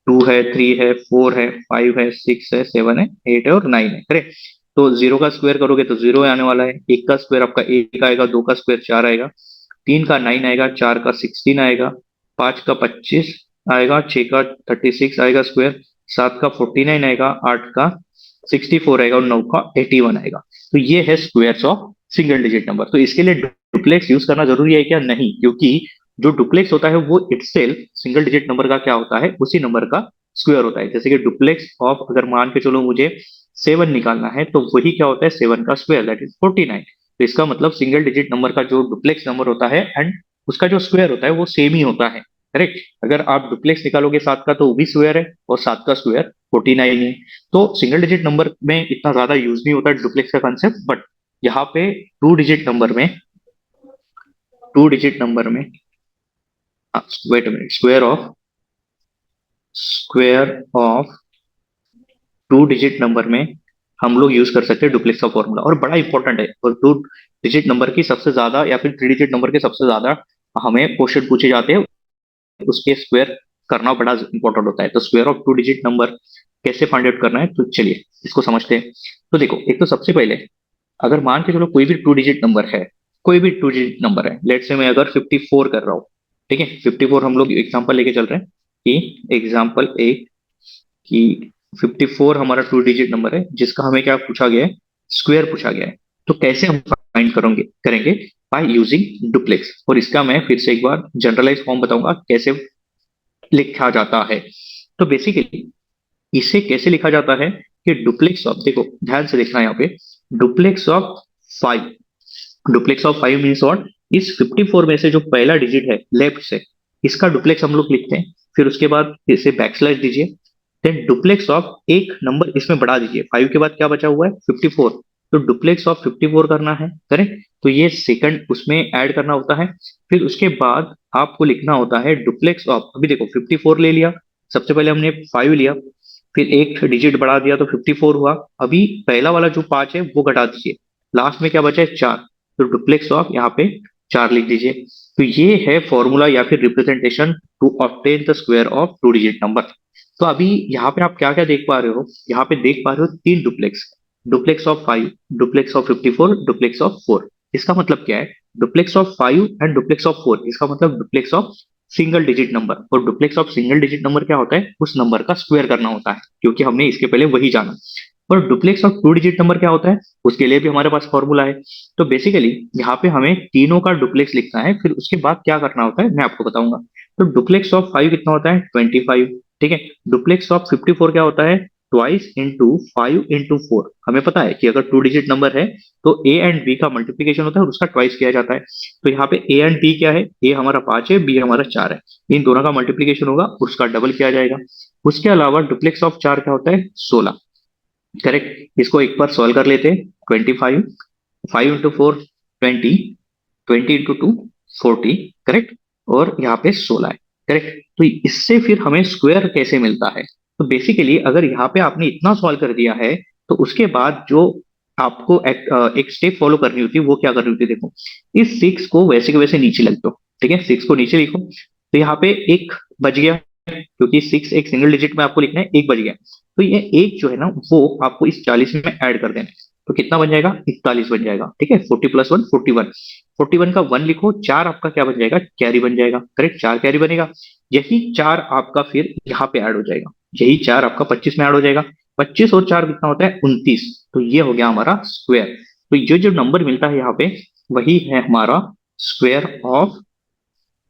2 है, 3 है, 4 है, 5 है, 6 है, 7 है, 8 है और 9 है। करेक्ट। तो 0 का स्क्वायर करोगे तो 0 आने वाला है, एक का स्क्वायर आपका 1 आएगा, 2 का स्क्वायर 4 आएगा, 3 का 9 आएगा, 4 का 16 आएगा, 5 का 25 आएगा, 6 का 36 आएगा स्क्वायर, 7 का 49 आएगा, 8 का 64 आएगा और 9 का 81 आएगा। तो ये है squares of single digit number. तो इसके लिए डुप्लेक्स यूज करना जरूरी है क्या, नहीं, क्योंकि जो डुप्लेक्स होता है वो इटसेल्फ सिंगल डिजिट नंबर का क्या होता है, उसी नंबर का स्क्वायर होता है। जैसे कि डुप्लेक्स ऑफ, अगर मान के चलो मुझे 7 निकालना है तो वही क्या होता है, 7 का स्क्वायर दैट इज 49। तो इसका मतलब सिंगल डिजिट नंबर का जो डुप्लेक्स नंबर होता है एंड उसका जो स्क्वायर होता है वो सेम ही होता है। करेक्ट। अगर आप डुप्लेक्स निकालोगे 7 का तो वो भी स्क्वायर है और 7 का स्क्वायर 49 है। तो सिंगल डिजिट नंबर में इतना ज्यादा यूज नहीं होता डुप्लेक्स का कंसेप्ट, बट यहाँ पे 2 डिजिट नंबर में wait a minute, square of 2 digit number में हम लोग यूज कर सकते हैं डुप्लेक्स का फॉर्मूला, और बड़ा इंपॉर्टेंट है। और 2 डिजिट नंबर की सबसे ज्यादा या फिर 3 डिजिट नंबर के सबसे ज्यादा हमें क्वेश्चन पूछे जाते हैं, उसके स्क्वायर करना बड़ा इंपॉर्टेंट होता है। तो स्क्वायर ऑफ 2 डिजिट नंबर कैसे फाइंड आउट करना है, तो चलिए इसको समझते हैं। तो देखो, एक तो सबसे पहले अगर मान के चलो कोई भी 2 डिजिट नंबर है, कोई भी 2 डिजिट नंबर है, लेट से मैं अगर 54 कर रहा हूँ, ठीक है, 54 हम लोग एग्जाम्पल लेके चल रहे हैं कि एग्जाम्पल एक कि 54 हमारा 2 डिजिट नंबर है जिसका हमें क्या पूछा गया है, स्क्वायर पूछा गया है। तो कैसे हम फाइंड करेंगे बाय यूजिंग डुप्लेक्स। और इसका मैं फिर से एक बार जनरलाइज फॉर्म बताऊंगा कैसे लिखा जाता है। तो बेसिकली इसे कैसे लिखा जाता है कि डुप्लेक्स ऑफ, देखो ध्यान से देखना यहाँ पे, duplex of 5, duplex of 5 means what, इस 54 में से जो पहला डिजिट है लेफ्ट से, इसका डुप्लेक्स हम लोग लिखते हैं। फिर उसके बाद इसे बैकस्लैश दीजिए, देन डुप्लेक्स ऑफ एक नंबर इसमें बढ़ा दीजिए, 5 के बाद क्या बचा हुआ है 54, तो डुप्लेक्स ऑफ 54 करना है, करेक्ट। तो ये सेकंड उसमें ऐड करना होता है। फिर उसके बाद आपको लिखना होता है डुप्लेक्स ऑफ, अभी देखो 54 ले लिया, सबसे पहले हमने 5 लिया, फिर एक डिजिट बढ़ा दिया तो 54 हुआ। अभी पहला वाला जो 5 है वो घटा दीजिए, लास्ट में क्या बचा है 4, तो डुप्लेक्स ऑफ यहाँ पे 4 लिख दीजिए। तो ये है फॉर्मूला या फिर representation to obtain the square of two digit number. तो अभी यहाँ पे आप क्या क्या देख पा रहे हो, यहाँ पे देख पा रहे हो 3 duplex, duplex of 5, duplex of 54, duplex of 4। इसका मतलब क्या है, duplex of 5 and duplex of 4, इसका मतलब duplex of single digit number. और duplex of single digit number क्या होता है, उस नंबर का स्क्वायर करना होता है, क्योंकि हमने इसके पहले वही जाना। और duplex of two digit number क्या होता है, उसके लिए भी हमारे पास फॉर्मूला है। तो बेसिकली यहाँ पे हमें तीनों का डुप्लेक्स लिखना है, फिर उसके बाद क्या करना होता है मैं आपको बताऊंगा। तो डुप्लेक्स ऑफ 5 कितना होता है 25, ठीक है। डुप्लेक्स ऑफ 54 क्या होता है, ट्वाइस इंटू 5 इंटू 4। हमें पता है कि अगर टू डिजिट नंबर है तो ए एंड बी का मल्टीप्लीकेशन होता है और उसका ट्वाइस किया जाता है। तो यहाँ पे ए एंड बी क्या है, ए हमारा 5 है, बी हमारा 4 है, इन दोनों का मल्टीप्लीकेशन होगा, उसका डबल किया जाएगा। उसके अलावा डुप्लेक्स ऑफ 4 क्या होता है 16, करेक्ट। इसको एक बार सॉल्व कर लेते हैं, 25, 5 इंटू 4 20, 20 इंटू 2 40, करेक्ट। और यहाँ पे 16 है, करेक्ट। तो इससे फिर हमें स्क्वायर कैसे मिलता है, तो बेसिकली अगर यहाँ पे आपने इतना सॉल्व कर दिया है तो उसके बाद जो आपको एक स्टेप फॉलो करनी होती है वो क्या करनी होती है, देखो इस 6 को वैसे के वैसे नीचे लिख दो, ठीक है, 6 को नीचे लिखो। तो यहाँ पे एक बच गया, क्योंकि 6 एक सिंगल डिजिट में आपको लिखना है, एक बच गया। तो ये एक जो है ना वो आपको इस 40 में ऐड कर देना है, तो कितना बन जाएगा 41 बन जाएगा, ठीक है। 40 प्लस 1 41, 41 का 1 लिखो, 4 आपका क्या बन जाएगा कैरी बन जाएगा, करेक्ट, 4 कैरी बनेगा। यही 4 आपका फिर यहाँ पे ऐड हो जाएगा, यही 4 आपका 25 में ऐड हो जाएगा। 25 और 4 कितना होता है 29, तो ये हो गया हमारा स्क्वायर। तो ये जो नंबर मिलता है यहाँ पे वही है हमारा स्क्वायर ऑफ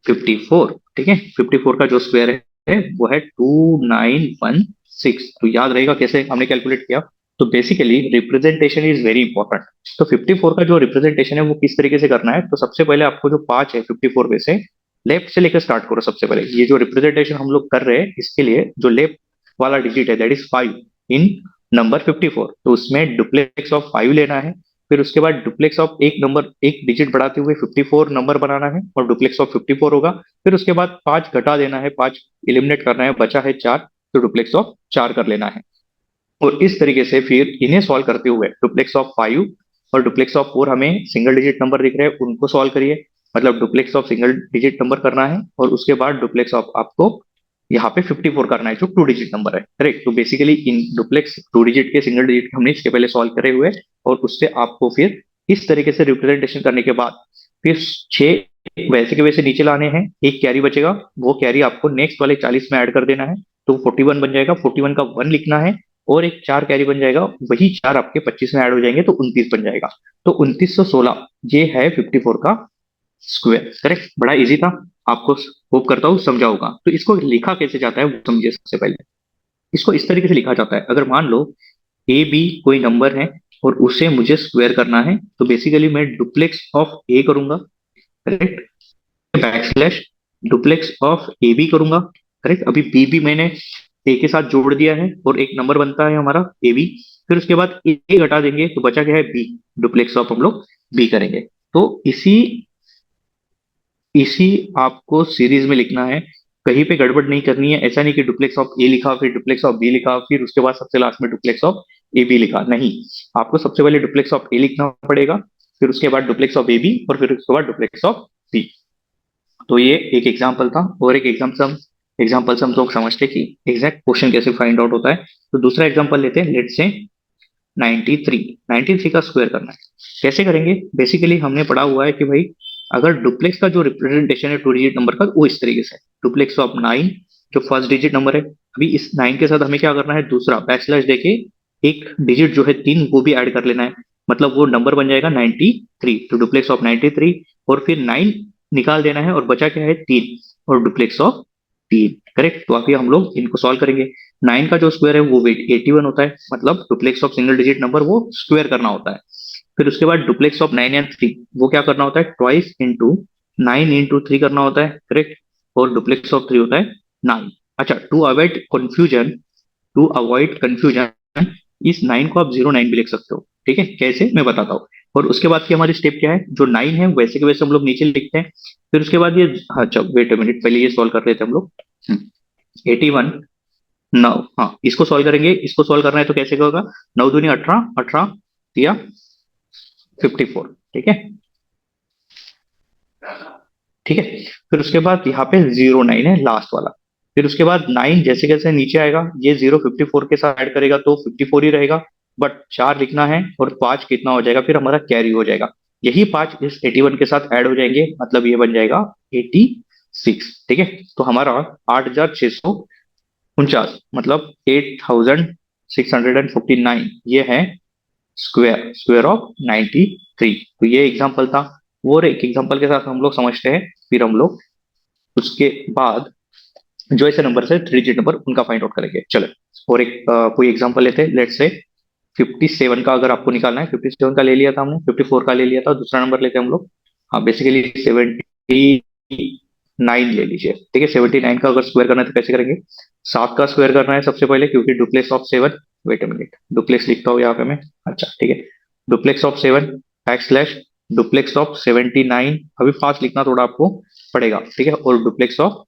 54, ठीक है। 54 का जो स्क्वायर है वो है 2916। तो याद रहेगा कैसे हमने कैलकुलेट किया। तो basically representation is very important. तो 54 का जो रिप्रेजेंटेशन है वो किस तरीके से करना है, तो सबसे पहले आपको जो 5 है 54 में से लेफ्ट से लेकर स्टार्ट करो। सबसे पहले ये जो रिप्रेजेंटेशन हम लोग कर रहे हैं इसके लिए जो लेफ्ट वाला डिजिट है दैट इज 5 इन नंबर 54, तो उसमें डुप्लेक्स ऑफ 5 लेना है। फिर उसके बाद डुप्लेक्स ऑफ एक नंबर एक डिजिट बढ़ाते हुए 54 नंबर बनाना है और डुप्लेक्स ऑफ 54 होगा। फिर उसके बाद 5 घटा देना है, 5 एलिमिनेट करना है, बचा है 4, तो डुप्लेक्स ऑफ 4 कर लेना है। और इस तरीके से फिर इन्हें सॉल्व करते हुए डुप्लेक्स ऑफ 5 और डुप्लेक्स ऑफ 4 हमें सिंगल डिजिट नंबर दिख रहे हैं उनको सॉल्व करिए, मतलब duplex of single digit number करना है और उसके बाद डुप्लेक्स ऑफ आपको यहाँ पे 54 करना है जो टू डिजिट नंबर है, करेक्ट। तो बेसिकली इन डुप्लेक्स टू डिजिट के सिंगल डिजिट हमने इसके पहले सॉल्व करे हुए, और उससे आपको फिर इस तरीके से रिप्रेजेंटेशन करने के बाद फिर 6 वैसे के वैसे नीचे लाने हैं, एक कैरी बचेगा, वो कैरी आपको नेक्स्ट वाले 40 में ऐड कर देना है, तो 41 बन जाएगा। 41 का 1 लिखना है और एक 4 कैरी बन जाएगा, वही 4 आपके 25 में ऐड हो जाएंगे तो 29 बन जाएगा। तो 2916 ये है 54 का स्क्वायर, करेक्ट। बड़ा इजी था, आपको होप करता हूँ समझा होगा। तो इसको लिखा कैसे जाता है वो समझिए। सबसे पहले इसको इस तरीके से लिखा जाता है, अगर मान लो ए बी कोई नंबर है और उसे मुझे स्क्वायर करना है, तो बेसिकली मैं डुप्लेक्स ऑफ ए करूंगा, correct, backslash duplex of A B करूंगा, करेक्ट। अभी बी भी मैंने ए के साथ जोड़ दिया है और एक नंबर बनता है हमारा ए बी। फिर उसके बाद ए घटा देंगे तो बचा क्या है बी, डुप्लेक्स ऑफ हम लोग बी करेंगे। तो इसी इसी आपको सीरीज में लिखना है, कहीं पे गड़बड़ नहीं करनी है। ऐसा नहीं कि डुप्लेक्स ऑफ ए लिखा फिर डुप्लेक्स ऑफ बी लिखा फिर उसके बाद सबसे लास्ट में डुप्लेक्स ऑफ ए बी लिखा, नहीं। आपको सबसे पहले डुप्लेक्स ऑफ ए लिखना पड़ेगा, फिर उसके बाद डुप्लेक्स ऑफ ए बी और फिर उसके बाद डुप्लेक्स ऑफ बी। तो ये एक एग्जाम्पल था, और एक एग्जाम्पल से हम लोग समझते कि एग्जैक्ट क्वेश्चन कैसे फाइंड आउट होता है। तो दूसरा एग्जाम्पल लेते हैं, लेट से 93 का स्क्वायर करना है। कैसे करेंगे, बेसिकली हमने पढ़ा हुआ है कि भाई अगर डुप्लेक्स का जो रिप्रेजेंटेशन है टू डिजिट नंबर का वो इस तरीके से है, डुप्लेक्स ऑफ 9 जो फर्स्ट डिजिट नंबर है, अभी इस 9 के साथ हमें क्या करना है दूसरा बैकस्लैश देके एक डिजिट जो है 3 वो भी ऐड कर लेना है। मतलब वो नंबर बन जाएगा 93, तो डुप्लेक्स ऑफ 93, और फिर 9 निकाल देना है और बचा क्या है 3, और डुप्लेक्स ऑफ 3। करेक्ट। तो अभी हम लोग इनको सॉल्व करेंगे। 9 का जो स्क्वायर है वो 81 होता है, मतलब duplex of single digit number वो स्क्वायर करना होता है। फिर उसके बाद डुप्लेक्स ऑफ 9 एंड 3 वो क्या करना होता है, ट्वाइस इंटू 9 इंटू 3 करना होता है। करेक्ट। और डुप्लेक्स ऑफ 3 होता है 9। अच्छा, टू अवॉइड कंफ्यूजन इस 9 को आप 09 भी लिख सकते हो। ठीक है, कैसे मैं बताता हूँ। और उसके बाद की हमारी स्टेप क्या है, जो 9 है वैसे के वैसे हम लोग नीचे लिखते हैं। फिर उसके बाद ये, अच्छा वेट अ मिनट, पहले ये सॉल्व कर लेते हैं हम लोग। 81, 9, हाँ इसको सॉल्व करेंगे। इसको सॉल्व करना है तो कैसे होगा, 9 दूनी 18, 18 दिया 54। ठीक है, ठीक है। फिर उसके बाद यहाँ पे 09 है लास्ट वाला। फिर उसके बाद 9 जैसे कैसे नीचे आएगा, ये 0 54 के साथ ऐड करेगा तो 54 ही रहेगा, बट 4 लिखना है, और 5 कितना हो जाएगा, फिर हमारा कैरी हो जाएगा। यही 5 इस 81 के साथ ऐड हो जाएंगे, मतलब ये बन जाएगा 86। ठीक है। तो हमारा 8649, मतलब 8649 ये है स्क्वायर स्क्वायर ऑफ 93। तो ये एग्जांपल था। और एक एग्जांपल के साथ हम लोग समझते हैं, फिर हम लोग उसके बाद जो ऐसे नंबर है 3 डिजिट नंबर उनका फाइंड आउट करेंगे। चलो, और एक कोई एग्जांपल लेते हैं। लेट्स से 57 का अगर आपको निकालना है, 57 का ले लिया था हमने, 54 का ले लिया था, दूसरा नंबर लेते हैं हम लोग। हाँ, बेसिकली 79 ले लीजिए। ठीक है, 79 का अगर स्क्वायर करना है तो कैसे करेंगे, 7 का स्क्वायर करना है सबसे पहले, क्योंकि duplex of 7, wait a minute, duplex लिखता हूँ यहाँ पे मैं। अच्छा ठीक है, duplex of 7 backslash duplex of 79, अभी फास्ट लिखना थोड़ा आपको पड़ेगा। ठीक है, और डुप्लेक्स ऑफ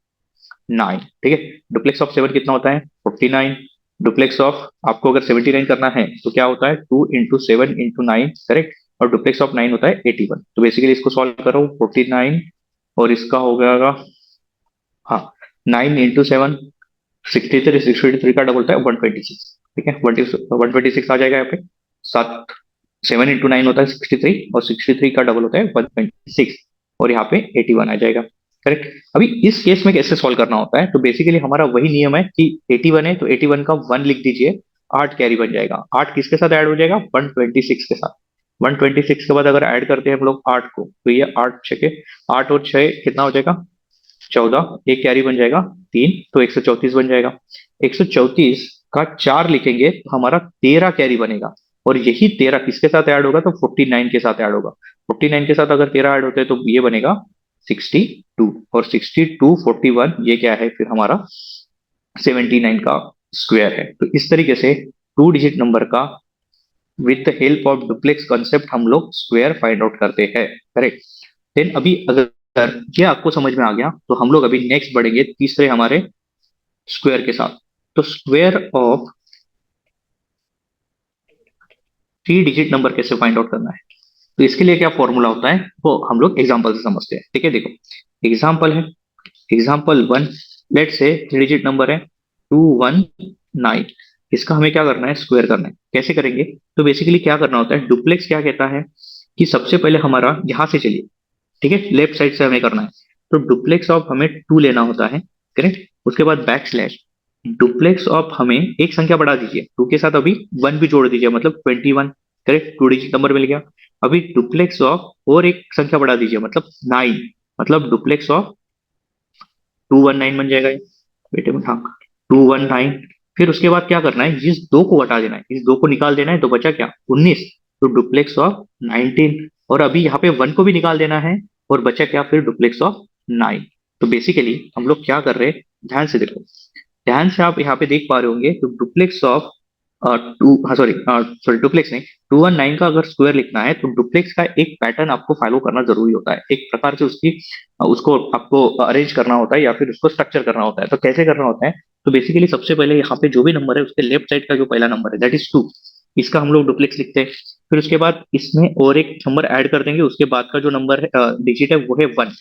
9। ठीक है, डुप्लेक्स ऑफ 7 कितना होता है 49। डुप्लेक्स ऑफ आपको अगर 79 करना है तो क्या होता है 2 इंटू 7 इंटू 9। करेक्ट। और डुप्लेक्स ऑफ 9 होता है 81। तो बेसिकली इसको सॉल्व करो, 49, और इसका हो गया, हाँ, 9 इंटू 7 63, 63 का डबल होता है 126। ठीक है, 126 आ जाएगा यहाँ पे। 7 इंटू 9 होता है 63, और 63 का डबल होता है 126, और यहाँ पे 81 आ जाएगा। करेक्ट। अभी इस केस में कैसे सॉल्व करना होता है, तो बेसिकली हमारा वही नियम है कि 81 है तो 81 का 1 लिख दीजिए, 8 कैरी बन जाएगा। 8 किसके साथ ऐड हो जाएगा, 126 के साथ। 126 के बाद अगर ऐड करते हैं हम लोग 8 को, तो ये 8 और 6 कितना हो जाएगा, 14, एक कैरी बन जाएगा 3, तो 134 बन जाएगा। 134 का 4 लिखेंगे तो हमारा 13 कैरी बनेगा, और यही 13 किसके साथ ऐड होगा, तो 49 के साथ ऐड होगा। 49 के साथ अगर 13 ऐड होते हैं तो ये बनेगा 62, और 62 41 ये क्या है फिर हमारा 79 का स्क्वायर है। तो इस तरीके से 2 डिजिट नंबर का with the help of duplex concept हम लोग स्क्वायर फाइंड आउट करते हैं। करेक्ट। देन अभी अगर ये आपको समझ में आ गया तो हम लोग अभी नेक्स्ट बढ़ेंगे तीसरे हमारे स्क्वायर के साथ। तो स्क्वायर ऑफ 3 डिजिट नंबर कैसे फाइंड आउट करना है, तो इसके लिए क्या फॉर्मूला होता है वो हम लोग एग्जांपल से समझते हैं। ठीक है, देखो एग्जांपल है, एग्जांपल 1। लेट से 3 डिजिट नंबर है 219, इसका हमें क्या करना है, स्क्वायर करना है। कैसे करेंगे, तो बेसिकली क्या करना होता है, डुप्लेक्स क्या कहता है कि सबसे पहले हमारा यहां से चलिए, ठीक है, लेफ्ट साइड से हमें करना है। तो डुप्लेक्स ऑफ हमें 2 लेना होता है। करेक्ट। उसके बाद बैक स्लैश डुप्लेक्स ऑफ हमें एक संख्या बढ़ा दीजिए, 2 के साथ अभी 1 भी जोड़ दीजिए, मतलब 21। करेक्ट, 2 डिजिट नंबर मिल गया। अभी डुप्लेक्स ऑफ और एक संख्या बढ़ा दीजिए, मतलब 9, मतलब डुप्लेक्स ऑफ 219 बन जाएगा ये। बेटे में, हाँ, 219। फिर उसके बाद क्या करना है, इस 2 को हटा देना है, इस 2 को निकाल देना है, तो बचा क्या 19, तो डुप्लेक्स ऑफ 19। और अभी यहाँ पे 1 को भी निकाल देना है, और बचा क्या फिर डुप्लेक्स ऑफ 9। तो बेसिकली हम लोग क्या कर रहे हैं, ध्यान से देखो, ध्यान से आप यहाँ पे देख पा रहे होंगे, तो डुप्लेक्स ऑफ टू, हाँ सॉरी सॉरी, डुप्लेक्स नहीं, 219 का अगर स्क्वायर लिखना है तो डुप्लेक्स का एक पैटर्न आपको फॉलो करना जरूरी होता है। एक प्रकार से उसकी उसको आपको अरेंज करना होता है, या फिर उसको स्ट्रक्चर करना होता है। तो कैसे करना होता है, तो बेसिकली सबसे पहले यहाँ पे जो भी नंबर है उसके लेफ्ट साइड का जो पहला नंबर है दैट इज 2, इसका हम लोग डुप्लेक्स लिखते हैं। फिर उसके बाद इसमें और एक नंबर ऐड कर देंगे, उसके बाद का जो नंबर है डिजिट है वो है 1,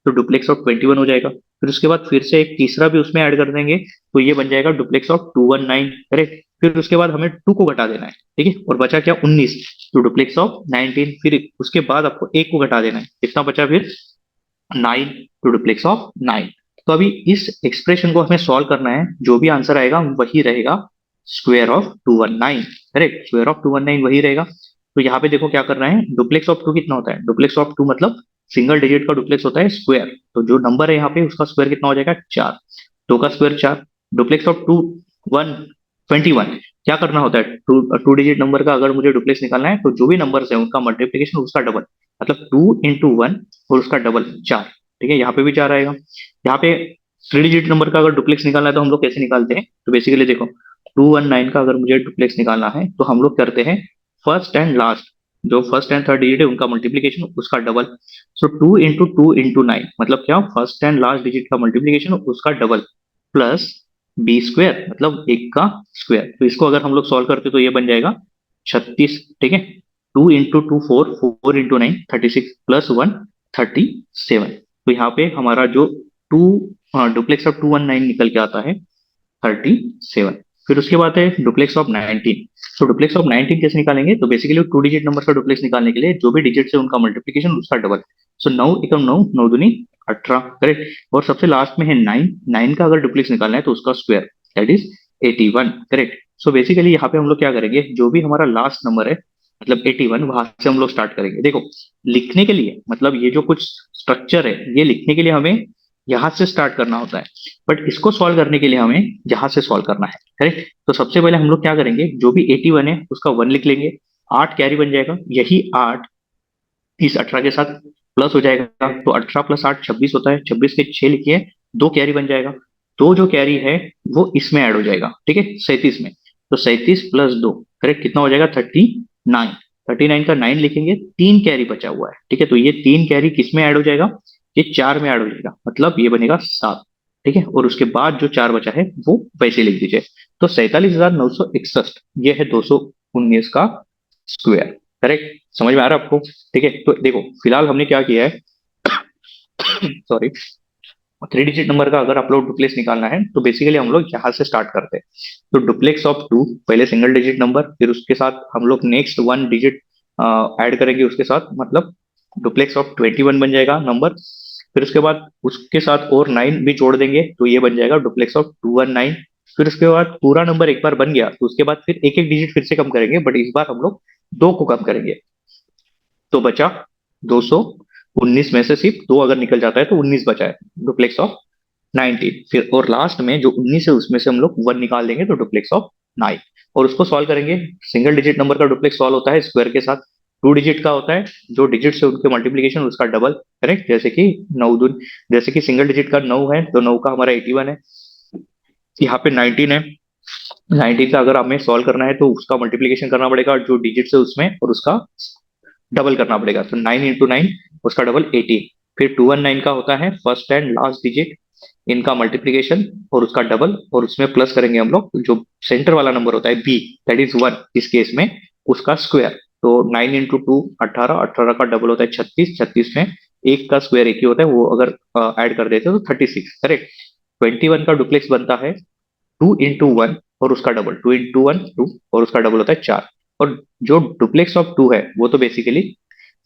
तो डुप्लेक्स ऑफ 21 हो जाएगा। फिर उसके बाद फिर से एक तीसरा भी उसमें ऐड कर देंगे, तो ये बन जाएगा डुप्लेक्स ऑफ 219। करेक्ट। फिर उसके बाद हमें 2 को घटा देना है, ठीक है, और बचा क्या 19, तो डुप्लेक्स ऑफ 19। फिर उसके बाद आपको 1 को घटा देना है, कितना बचा फिर 9, टू डुप्लेक्स ऑफ 9। तो अभी इस एक्सप्रेशन को हमें सॉल्व करना है, जो भी आंसर आएगा वही रहेगा square of 219। Correct, square of 219 वही रहेगा। तो यहाँ पे देखो क्या करना है, डुप्लेक्स ऑफ टू कितना होता है, डुप्लेक्स ऑफ टू मतलब सिंगल डिजिट का डुप्लेक्स होता है स्क्वायर, तो जो नंबर है यहाँ पे उसका स्क्वायर कितना हो जाएगा, 4, 2 का स्क्वायर 4। डुप्लेक्स ऑफ टू 121, क्या करना होता है, टू टू डिजिट नंबर का अगर मुझे डुप्लेक्स निकालना है तो जो भी नंबर्स है उनका मल्टीप्लीकेशन उसका डबल, मतलब 2 into 1 और उसका डबल 4। ठीक है, यहाँ पे भी 4 आएगा। यहाँ पे थ्री डिजिट नंबर का अगर डुप्लेक्स निकालना है तो हम लोग कैसे निकालते हैं, तो बेसिकली देखो 219 का अगर मुझे डुप्लेक्स निकालना है तो हम लोग करते हैं फर्स्ट एंड लास्ट, जो फर्स्ट एंड थर्ड डिजिट है उनका मल्टीप्लीकेशन उसका डबल। सो 2 into 2 into 9 मतलब क्या, फर्स्ट एंड लास्ट डिजिट का मल्टीप्लीकेशन उसका डबल प्लस बी स्क्वायर मतलब एक का स्क्वायर। तो इसको अगर हम लोग सॉल्व करते तो ये बन जाएगा 36। ठीक है, 2 into 2 4, 4 into 9 36 प्लस 1 37। तो यहाँ पे हमारा जो टू डुप्लेक्स ऑफ 219 निकल के आता है 37। फिर उसके बाद है डुप्लेक्स ऑफ 19। तो डुप्लेक्स ऑफ 19 कैसे निकालेंगे, तो बेसिकली टू डिजिट नंबर का डुप्लेक्स निकालने के लिए जो भी डिजिट है उनका मल्टीप्लीकेशन उसका डबल। सो 9 एकम 9, 9 दूनी 18, करेक्ट। और सबसे लास्ट में है 9, 9 का अगर डुप्लेक्स निकालना है तो उसका square, that is 81, correct. So basically यहाँ पे हम लोग क्या करेंगे, जो भी हमारा लास्ट नंबर है मतलब 81, वहां से हम लोग स्टार्ट करेंगे। देखो लिखने के लिए मतलब ये जो कुछ स्ट्रक्चर है ये लिखने के लिए हमें यहाँ से स्टार्ट करना होता है, बट इसको सॉल्व करने के लिए हमें यहाँ से सॉल्व करना है, करेक्ट। तो सबसे पहले हम लोग क्या करेंगे, जो भी 81 है उसका 1 लिख लेंगे, 8 कैरी बन जाएगा, यही 8 इस 18 के साथ प्लस हो जाएगा, तो 18 प्लस 8 26 होता है, 26 के 6 लिखिए, 2 कैरी बन जाएगा, तो जो कैरी है वो इसमें ऐड हो जाएगा, ठीक है, 37 में। तो 37 प्लस 2, करेक्ट, कितना हो जाएगा 39। 39 का 9 लिखेंगे, 3 कैरी बचा हुआ है, ठीक है, तो ये 3 कैरी किस में ऐड हो जाएगा, ये 4 में ऐड हो जाएगा, मतलब ये बनेगा 7। ठीक है, और उसके बाद जो 4 बचा है वो वैसे लिख दीजिए। तो 47,961 ये है 219 का स्क्वायर, करेक्ट। समझ में आ रहा है आपको? ठीक है, तो देखो फिलहाल हमने क्या किया है, सॉरी, थ्री डिजिट नंबर का अगर आप लोग डुप्लेक्स निकालना है तो बेसिकली हम लोग यहाँ से स्टार्ट करते हैं। तो डुप्लेक्स ऑफ टू, पहले सिंगल डिजिट नंबर, फिर उसके साथ हम लोग नेक्स्ट 1 डिजिट ऐड करेंगे उसके साथ, मतलब डुप्लेक्स ऑफ 21 बन जाएगा नंबर। फिर उसके बाद उसके साथ और 9 भी जोड़ देंगे तो ये बन जाएगा डुप्लेक्स ऑफ 219। फिर उसके बाद पूरा नंबर एक बार बन गया तो उसके बाद फिर एक एक डिजिट फिर से कम करेंगे, बट इस बार हम लोग 2 को कम करेंगे, तो बचा 219 में से सिर्फ 2 अगर निकल जाता है तो 19 बचा है, डुप्लेक्स ऑफ 19। फिर और लास्ट में जो 19 है उसमें से हम लोग 1 निकाल देंगे तो डुप्लेक्स ऑफ 9, और उसको सॉल्व करेंगे। सिंगल डिजिट नंबर का डुप्लेक्स सॉल्व होता है स्क्वायर के साथ, टू डिजिट का होता है जो डिजिट से उनके मल्टीप्लीकेशन उसका डबल, करेक्ट। जैसे कि 9 दून, जैसे कि सिंगल डिजिट का 9 है तो 9 का हमारा 81 है, यहाँ पे 19 है, 19 का अगर हमें सॉल्व करना है तो उसका मल्टीप्लीकेशन करना पड़ेगा जो डिजिट से उसमें, और उसका डबल करना पड़ेगा, तो 9 into 9 उसका डबल 18। फिर 219 का होता है फर्स्ट एंड लास्ट डिजिट, इनका मल्टीप्लीकेशन और उसका डबल, और उसमें प्लस करेंगे हम लोग जो सेंटर वाला नंबर होता है बी, दैट इज 1 इस केस में, उसका स्क्वायर। तो 9 into 2 18, 18 का डबल होता है 36, 36 में एक का स्क्वायर एक ही होता है, वो अगर ऐड कर देते हैं तो 36, करेक्ट। 21 का डुप्लेक्स बनता है 2 into 1 और उसका डबल, 2 into 1 2 और उसका डबल होता है 4। और जो डुप्लेक्स ऑफ 2 है वो तो बेसिकली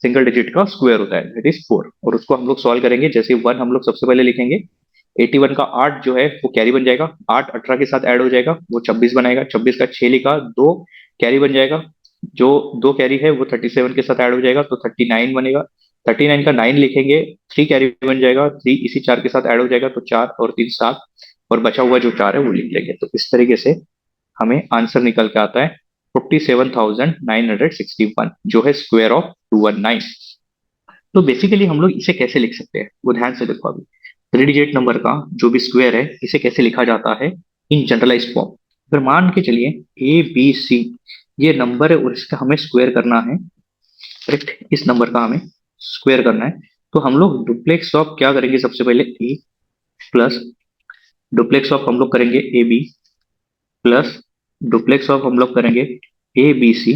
सिंगल डिजिट का स्क्वायर होता है, दैट इज 4, और उसको हम लोग सॉल्व करेंगे। जैसे 1 हम लोग सबसे पहले लिखेंगे, 81 का 8 जो है वो कैरी बन जाएगा, 8 18 के साथ ऐड हो जाएगा वो 26 बनाएगा, 26 का 6 लिखा, 2 कैरी बन जाएगा, जो 2 कैरी है वो 37 के साथ ऐड हो जाएगा तो 39 बनेगा। 39 का 9 लिखेंगे, 3 कैरी बन जाएगा, 3 इसी 4 के साथ ऐड हो जाएगा तो 4 और 3 7, और बचा हुआ जो 4 है वो लिख लेंगे। तो इस तरीके से हमें आंसर निकल के आता है 47,961, जो है स्क्वायर ऑफ 219। तो बेसिकली हम लोग इसे कैसे लिख सकते हैं, वो ध्यान से देखो। अभी थ्री डिजिट नंबर का जो भी स्क्वायर है इसे कैसे लिखा जाता है इन जनरलाइज फॉर्म। अगर मान के चलिए ए बी सी ये नंबर है और इसका हमें स्क्वायर करना है, करेक्ट, इस नंबर का हमें स्क्वायर करना है, तो हम लोग डुप्लेक्स ऑफ क्या करेंगे, सबसे पहले ए प्लस डुप्लेक्स ऑफ हम लोग करेंगे A B, plus duplex of हम लोग करेंगे A B C,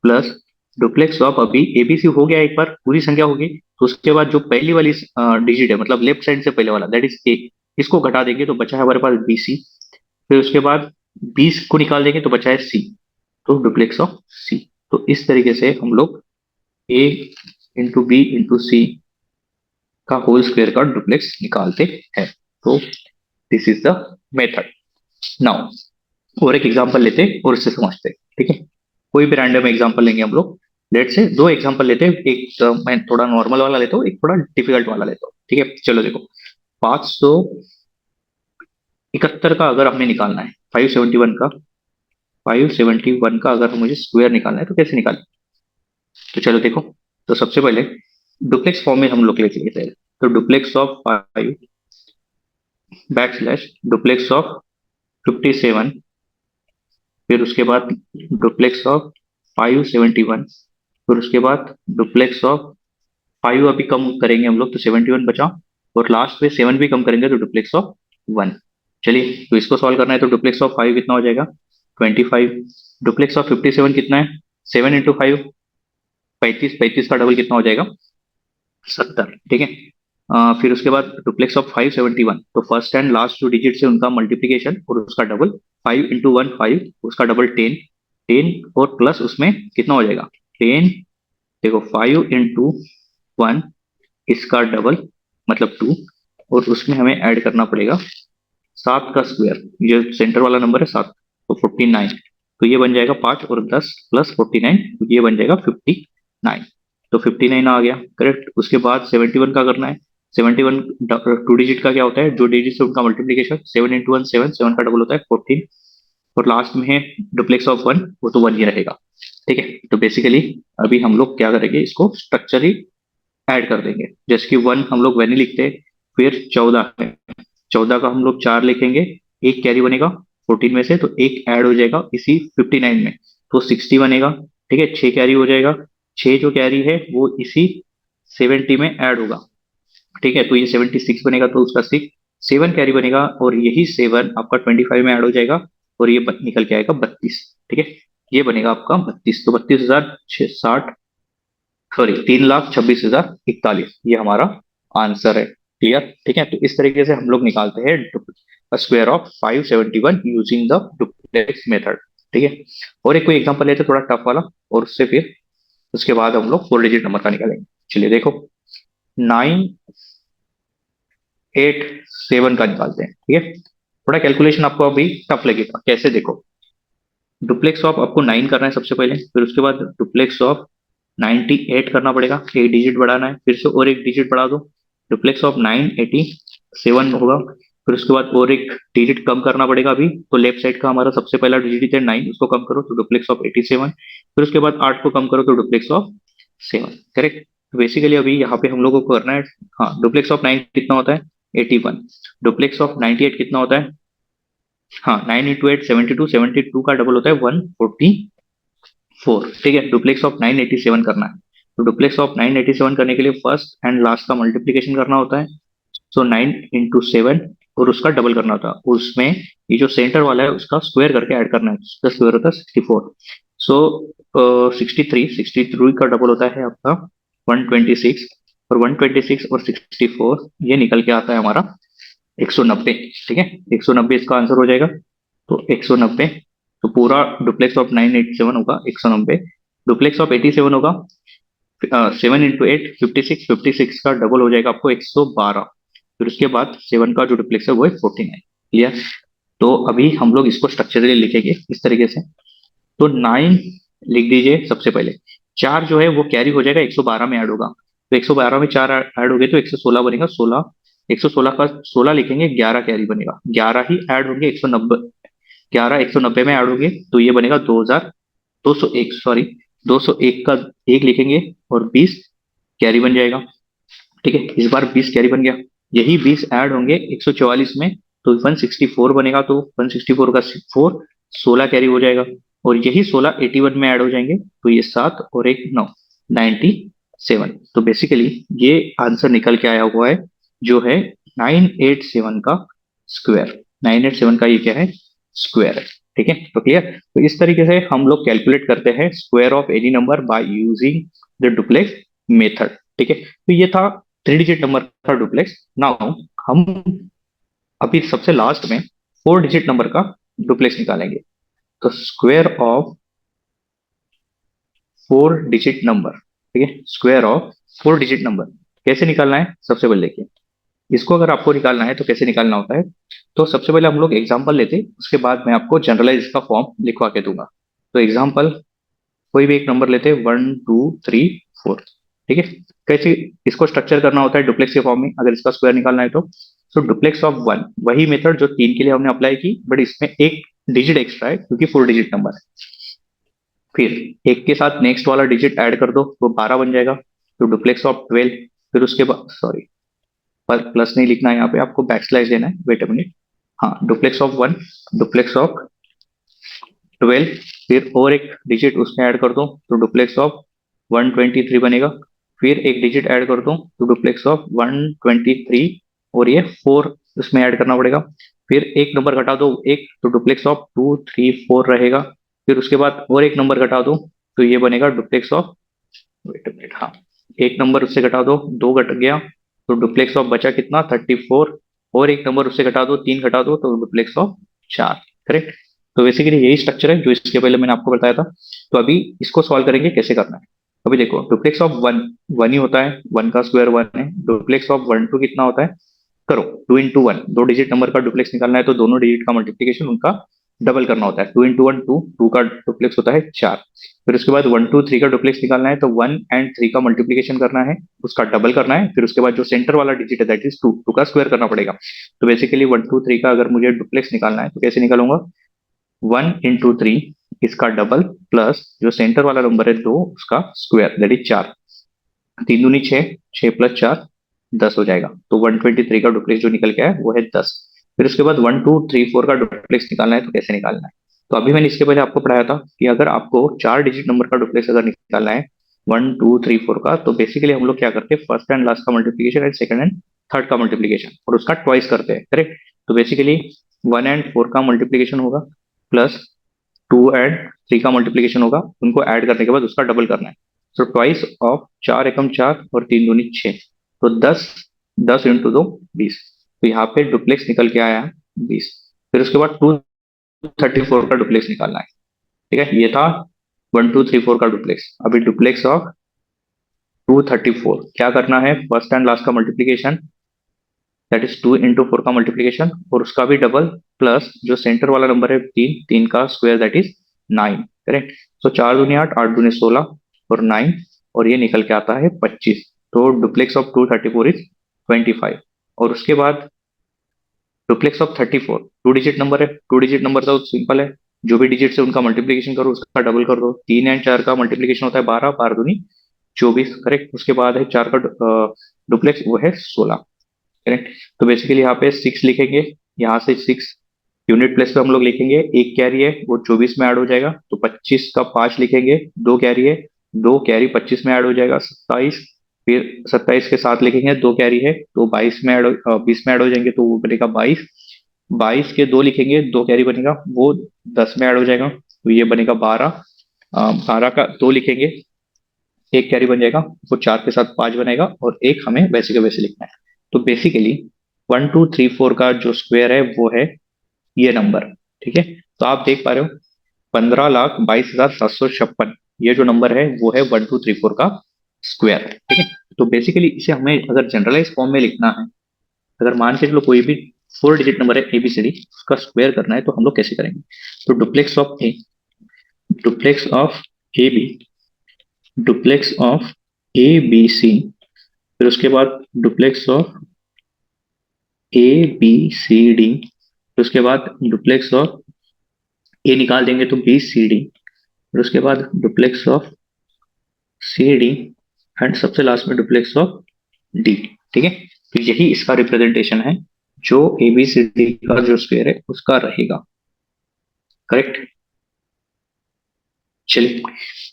plus duplex of, अभी एबीसी हो गया एक बार, पूरी संख्या होगी, तो उसके बाद जो पहली वाली डिजिट है मतलब लेफ्ट साइड से पहले वाला दैट इज ए, इसको घटा देंगे तो बचा है हमारे पास बीसी। फिर उसके बाद 20 को निकाल देंगे तो बचा है सी, तो डुप्लेक्स ऑफ सी। तो इस तरीके से हम लोग ए इंटू बी इंटू सी का होल स्क्वायर का डुप्लेक्स निकालते हैं। तो this is the method. Now और एक एग्जांपल लेते और इससे समझते हैं, ठीक है। कोई भी रैंडम एग्जांपल लेंगे हम लोग। लेट से दो एग्जांपल लेते हैं, एक मैं थोड़ा नॉर्मल वाला लेता हूँ, एक थोड़ा डिफिकल्ट वाला लेता हूँ, ठीक है। चलो देखो, 571 का अगर हमें निकालना है, 571 का अगर मुझे स्क्वायर निकालना है तो कैसे निकालें? तो चलो देखो, तो सबसे पहले डुप्लेक्स फॉर्म में हम लोग लेते हैं। तो duplex of 5 back slash duplex of 57, फिर उसके बाद डुप्लेक्स ऑफ 571, फिर उसके बाद डुप्लेक्स ऑफ 5 अभी कम करेंगे हम लोग तो 71 बचा, और लास्ट में 7 भी कम करेंगे तो डुप्लेक्स ऑफ 1। चलिए, तो इसको सॉल्व करना है तो डुप्लेक्स ऑफ 5 कितना हो जाएगा? 25। डुप्लेक्स ऑफ 57 कितना है? 7 इंटू 5, 35। 35 का डबल कितना हो जाएगा? 70, ठीक है। फिर उसके बाद डुप्लेक्स ऑफ 571, तो फर्स्ट एंड लास्ट जो डिजिट है उनका मल्टीप्लीकेशन और उसका डबल। 5 इंटू 1 5, उसका डबल 10। 10 और प्लस उसमें कितना हो जाएगा? 10। देखो, 5 इंटू 1, इसका डबल मतलब 2, और उसमें हमें ऐड करना पड़ेगा 7 का स्क्वायर, ये सेंटर वाला नंबर है 7, तो 49। तो ये बन जाएगा 5 और 10 प्लस 49, तो ये बन जाएगा 59। तो 59 आ गया, करेक्ट। उसके बाद 71 का करना है। 71 टू डिजिट का क्या होता है? जो डिजिट से उनका मल्टीप्लीकेशन। 7 इंटू 1 7, 7 का डबल होता है 14, और लास्ट में है डुप्लेक्स ऑफ 1, वो तो 1 ही रहेगा, ठीक है। तो बेसिकली अभी हम लोग क्या करेंगे, इसको स्ट्रक्चरली ऐड कर देंगे। जैसे कि 1 हम लोग वैनी लिखते हैं, फिर 14 है, 14 का हम लोग 4 लिखेंगे, एक कैरी बनेगा 14 में से, तो एक ऐड हो जाएगा इसी 59 में, तो 60 बनेगा, ठीक है। 6 कैरी हो जाएगा, 6 जो कैरी है वो इसी 70 में ऐड होगा, ठीक है। तो ये 76 बनेगा, तो उसका 6 7 कैरी बनेगा, और यही 7 आपका 25 में ऐड हो जाएगा, और ये निकल के आएगा 32, ठीक है। ये बनेगा आपका 32, तो 32,060, सॉरी 3,26,041, ये हमारा आंसर है। क्लियर, ठीक है। तो इस तरीके से हम लोग निकालते हैं square of 571 using the duplex method, ठीक है। और एक कोई एग्जांपल लेते हैं थोड़ा टफ वाला, और उससे फिर उसके बाद हम लोग 4 डिजिट नंबर का निकालेंगे। चलिए देखो, 987 का निकालते हैं, ठीक है। थोड़ा कैलकुलेशन आपको अभी टफ लगेगा, कैसे देखो। डुप्लेक्स ऑफ आपको 9 करना है सबसे पहले, फिर उसके बाद डुप्लेक्स ऑफ 98 करना पड़ेगा, एक डिजिट बढ़ाना है, फिर से और एक डिजिट बढ़ा दो, डुप्लेक्स ऑफ 987 होगा। फिर उसके बाद और एक डिजिट कम करना पड़ेगा अभी, तो लेफ्ट साइड का हमारा सबसे पहला डिजिट है 9, उसको कम करो तो डुप्लेक्स ऑफ 87, फिर उसके बाद 8 को कम करो तो डुप्लेक्स ऑफ 7, करेक्ट। बेसिकली अभी यहाँ पे हम लोगों को करना है, हाँ, डुप्लेक्स ऑफ 9 कितना होता है? 81। डुप्लेक्स ऑफ 98 कितना होता है? हाँ, 9 इंटू 8 72, 72 का डबल होता है 144, ठीक है। डुप्लेक्स ऑफ 987 करना है, तो डुप्लेक्स ऑफ 987 करने के लिए फर्स्ट एंड लास्ट का मल्टीप्लीकेशन करना होता है। सो 9 इंटू 7, और उसका डबल करना होता है, उसमें ये जो सेंटर वाला है उसका स्क्वायर करके ऐड करना है, उसका स्क्वायर होता है 64। सो 63 का डबल होता है आपका 126, और 126 और 64 ये निकल के आता है हमारा 190, ठीक है। 190 इसका आंसर हो जाएगा, तो 190, तो पूरा डुप्लेक्स ऑफ 987 होगा 190, डुप्लेक्स ऑफ 87 होगा 7 इंटू 8 56, 56 का डबल हो जाएगा आपको 112, फिर उसके बाद 7 का जो डुप्लेक्स है वो है 49। क्लियर। तो अभी हम लोग इसको स्ट्रक्चरली लिखेंगे इस तरीके से। तो 9 लिख दीजिए सबसे पहले, 4 जो है वो कैरी हो जाएगा 112 में ऐड होगा, तो 112 में 4 ऐड हो गए तो 116 बनेगा, 16। 116 का 16 लिखेंगे, 11 कैरी बनेगा, 11 ही ऐड होंगे 190, 11 190 में ऐड होंगे, तो ये बनेगा 2,201, सॉरी 201 का एक लिखेंगे, और 20 कैरी बन जाएगा, ठीक है। इस बार 20 कैरी बन गया, यही 20 ऐड होंगे 144 में, तो 164 बनेगा, तो 164 का 4, 16 कैरी हो जाएगा, और यही 16 81 में ऐड हो जाएंगे, तो ये 7 और एक 9, 97। तो बेसिकली ये आंसर निकल के आया हुआ है, जो है 987 का स्क्वायर। 987 का ये क्या है? स्क्वायर है, ठीक है। तो क्लियर। तो इस तरीके से हम लोग कैलकुलेट करते हैं square of any number by using the duplex method, ठीक है। तो ये था 3 डिजिट नंबर का डुप्लेक्स। नाउ हम अभी सबसे लास्ट में 4 डिजिट नंबर का डुप्लेक्स निकालेंगे। तो स्क्वायर ऑफ 4 डिजिट नंबर, ठीक है, स्क्वायर ऑफ 4 डिजिट नंबर कैसे निकालना है सबसे पहले देखिए। इसको अगर आपको निकालना है तो कैसे निकालना होता है, तो सबसे पहले हम लोग एग्जांपल लेते हैं, उसके बाद मैं आपको जनरलाइज का फॉर्म लिखवा के दूंगा। तो एग्जांपल कोई भी एक नंबर लेते हैं, 1 2 3 4। ठीक है, कैसे इसको स्ट्रक्चर करना होता है डुप्लेक्स के फॉर्म में, अगर इसका स्क्वायर निकालना है तो डुप्लेक्स ऑफ 1, वही मेथड जो 3 के लिए हमने अप्लाई की, बट इसमें एक डिजिट एक्स्ट्रा है क्योंकि 4 डिजिट नंबर है। फिर एक के साथ नेक्स्ट वाला डिजिट ऐड कर दो तो 12 बन जाएगा, तो डुप्लेक्स ऑफ 12। फिर उसके बाद, सॉरी, पर प्लस नहीं लिखना है यहाँ पे, आपको बैक स्लैश देना है, वेट अ मिनट। हाँ, डुप्लेक्स ऑफ 1, डुप्लेक्स ऑफ 12, फिर और एक डिजिट उसमें ऐड कर दो तो डुप्लेक्स ऑफ 123 बनेगा। फिर एक डिजिट ऐड कर दो तो डुप्लेक्स ऑफ 123, और ये 4 उसमें ऐड करना पड़ेगा। फिर एक नंबर घटा दो एक, तो डुप्लेक्स ऑफ 2 3 4 रहेगा। फिर उसके बाद और एक नंबर घटा दो तो ये बनेगा duplex of, wait a minute, हाँ, एक नंबर उससे घटा दो, 2 घट गया, तो डुप्लेक्स ऑफ बचा कितना, 34। और एक नंबर उससे घटा दो, 3 घटा दो, तो डुप्लेक्स ऑफ 4। करेक्ट। तो बेसिकली यही स्ट्रक्चर है जो इसके पहले मैंने आपको बताया था। तो अभी इसको सॉल्व करेंगे कैसे करना है। अभी देखो, डुप्लेक्स ऑफ 1 1 ही होता है, 1 का स्क्वायर 1 है। डुप्लेक्स ऑफ 1 2 कितना होता है, करो, 2 into 1, दो डिजिट नंबर का डुप्लेक्स निकालना है तो दोनों डिजिट का मल्टीप्लीकेशन उनका डबल करना होता है। 2 into 1 2, 2 का डुप्लेक्स होता है 4। फिर उसके बाद 1 2 3 का डुप्लेक्स निकालना है तो 1 and 3 का मल्टीप्लीकेशन करना है, उसका डबल करना है। फिर उसके बाद जो सेंटर वाला डिजिट है दैट इज 2, 2 का स्क्वायर करना पड़ेगा। तो बेसिकली 1 2 3 का अगर मुझे डुप्लेक्स निकालना है तो कैसे निकालूंगा, 1 into 3 इसका डबल, प्लस जो सेंटर वाला नंबर है 2 उसका स्क्वायर दैट इज 4। 3 दूनी 6, 6 + 4 10 हो जाएगा। तो 123 का डुप्लेक्स जो निकल के आया वो है 10। फिर उसके बाद 1 2 3 4 का डुप्लेक्स निकालना है तो कैसे निकालना है। तो अभी मैंने इसके पहले आपको पढ़ाया था कि अगर आपको 4 डिजिट नंबर का डुप्लेक्स अगर निकालना है 1 2 3 4 का, तो बेसिकली हम लोग क्या करते हैं, फर्स्ट एंड लास्ट का multiplication and second and third का मल्टीप्लीकेशन और उसका ट्वाइस करते हैं। करेक्ट। तो बेसिकली 1 and 4 का मल्टीप्लीकेशन होगा, प्लस 2 and 3 का मल्टीप्लीकेशन होगा, उनको ऐड करने के बाद उसका डबल करना है। तो ट्वाइस ऑफ 4 एकम 4 और 3 दूनी 6, तो 10, 10 × 2 20। तो यहाँ पे डुप्लेक्स निकल के आया 20। फिर उसके बाद 234 का डुप्लेक्स निकालना है। ठीक है, ये था 1 2 3 4 का डुप्लेक्स। अभी डुप्लेक्स ऑफ 234 क्या करना है, फर्स्ट एंड लास्ट का मल्टीप्लीकेशन दैट इज 2 × 4 का मल्टीप्लीकेशन और उसका भी डबल, प्लस जो सेंटर वाला नंबर है 3, 3 का स्क्वायर दैट इज 9। करेक्ट। तो 4 दूनी 8, 8 दूनी 16 और 9, और ये निकल के आता है 25। तो डुप्लेक्स ऑफ 234 इज 25। और उसके बाद डुप्लेक्स ऑफ 34, 2 डिजिट नंबर है, 2 डिजिट नंबर तो सिंपल है, जो भी डिजिट से उनका मल्टीप्लीकेशन करो उसका डबल कर दो। 3 and 4 का मल्टीप्लीकेशन होता है 12, 12 दूनी 24। करेक्ट। उसके बाद है 4 का डुप्लेक्स, वो है 16। करेक्ट। तो बेसिकली यहाँ पे 6 लिखेंगे, यहाँ से 6 यूनिट प्लेस पे हम लोग लिखेंगे, एक कैरी है वो 24 में ऐड हो जाएगा, तो 25 का 5 लिखेंगे, दो कैरी है, दो कैरी 25 में ऐड हो जाएगा 27। फिर 27 के साथ लिखेंगे, दो कैरी है तो 22 में 20 में ऐड हो जाएंगे तो वो बनेगा 22। 22 के दो लिखेंगे, दो कैरी बनेगा, वो 10 में ऐड हो जाएगा तो ये बनेगा 12। 12 का दो लिखेंगे, एक कैरी बन जाएगा, वो 4 के साथ 5 बनेगा और एक हमें वैसे के वैसे लिखना है। तो बेसिकली 1 2 3 4 का जो स्क्वायर है वो है ये नंबर। ठीक है। तो आप देख पा रहे हो 15,22,756, ये जो नंबर है वो है 1 2 3 4 का स्क्वायर। ठीक है। तो बेसिकली इसे हमें अगर जनरलाइज फॉर्म में लिखना है, अगर मान के चलो कोई भी 4 डिजिट नंबर है ABCD, उसका स्क्वायर करना है तो हम लोग कैसे करेंगे। तो duplex of A, duplex of AB, duplex of ABC, फिर उसके बाद डुप्लेक्स ऑफ ABCD, फिर उसके बाद डुप्लेक्स ऑफ ए निकाल देंगे तो BCD, फिर उसके बाद डुप्लेक्स ऑफ CD, एंड सबसे लास्ट में डुप्लेक्स ऑफ D। ठीक है। तो यही इसका रिप्रेजेंटेशन है जो ABCD का जो स्क्वायर है उसका रहेगा। करेक्ट। चलिए,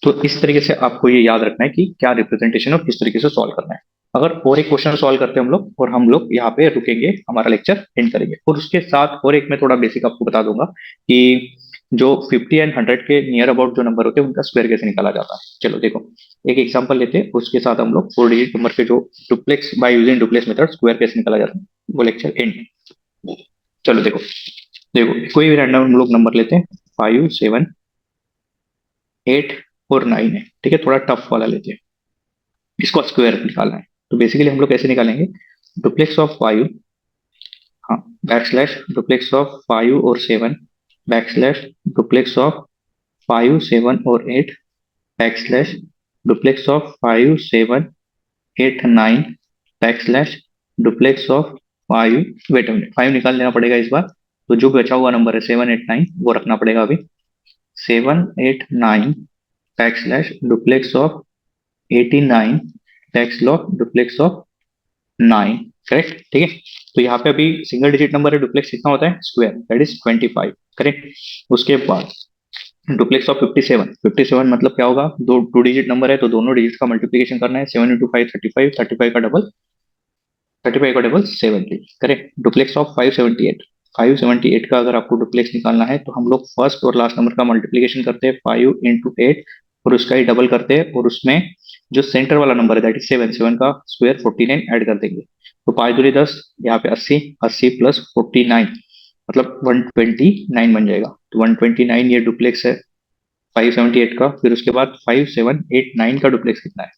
तो इस तरीके से आपको ये याद रखना है कि क्या रिप्रेजेंटेशन है और किस तरीके से सॉल्व करना है। अगर और एक क्वेश्चन सॉल्व करते हैं हम लोग और हम लोग यहाँ पे रुकेंगे, हमारा लेक्चर एंड करेंगे। और उसके साथ और एक मैं थोड़ा बेसिक आपको बता दूंगा कि जो 50 एंड 100 के नियर अबाउट जो नंबर होते हैं उनका स्क्वायर कैसे निकाला जाता है। चलो देखो, एक एग्जांपल लेते हैं, उसके साथ हम लोग 4 डिजिट नंबर के जो duplex by using duplex method square कैसे निकाला जाता है वो लेक्चर एंड। चलो देखो, देखो कोई भी रैंडम हम लोग नंबर लेते हैं, 5 7 8 और 9 है। ठीक है, थोड़ा टफ वाला लेते हैं, इसको स्क्वायर निकालना है। तो बेसिकली हम लोग कैसे निकालेंगे, डुप्लेक्स ऑफ 5, हाँ, बैकस्लैश डुप्लेक्स ऑफ 5 और 7, बैकस्लैश डुप्लेक्स ऑफ 5 7 और 8, backslash duplex of 5 7 8 9 backslash duplex of 5, wait minute 5 निकाल देना पड़ेगा इस बार। तो जो बचा हुआ नंबर है 7 8 9 वो रखना पड़ेगा अभी। 7 8 9 backslash duplex of 89 back slash duplex of 9, correct, ठीक है। तो यहाँ पे अभी सिंगल डिजिट नंबर है, डुप्लेक्स कितना होता है स्क्वायर, दैट इज 25, करेक्ट। उसके बाद डुप्लेक्स ऑफ 57, 57 मतलब क्या होगा, दो टू डिजिट नंबर है तो दोनों डिजिट का मल्टीप्लीकेशन करना है। 7 इंटू 5 35, 35 का डबल 70, करेक्ट। डुप्लेक्स ऑफ 578, 578 का अगर आपको डुप्लेक्स निकालना है तो हम लोग फर्स्ट और लास्ट नंबर का मल्टीप्लीकेशन करते हैं 5 इंटू 8 और उसका ही डबल करते हैं और उसमें जो सेंटर वाला नंबर है दैट इज 7, 7 का स्क्वायर 49 ऐड कर देंगे। तो 5 दूनी 10, यहाँ पे 80, 80 प्लस 49 मतलब 129 बन जाएगा। तो 129 ये डुप्लेक्स है 578 का। फिर उसके बाद 5789 का डुप्लेक्स कितना है,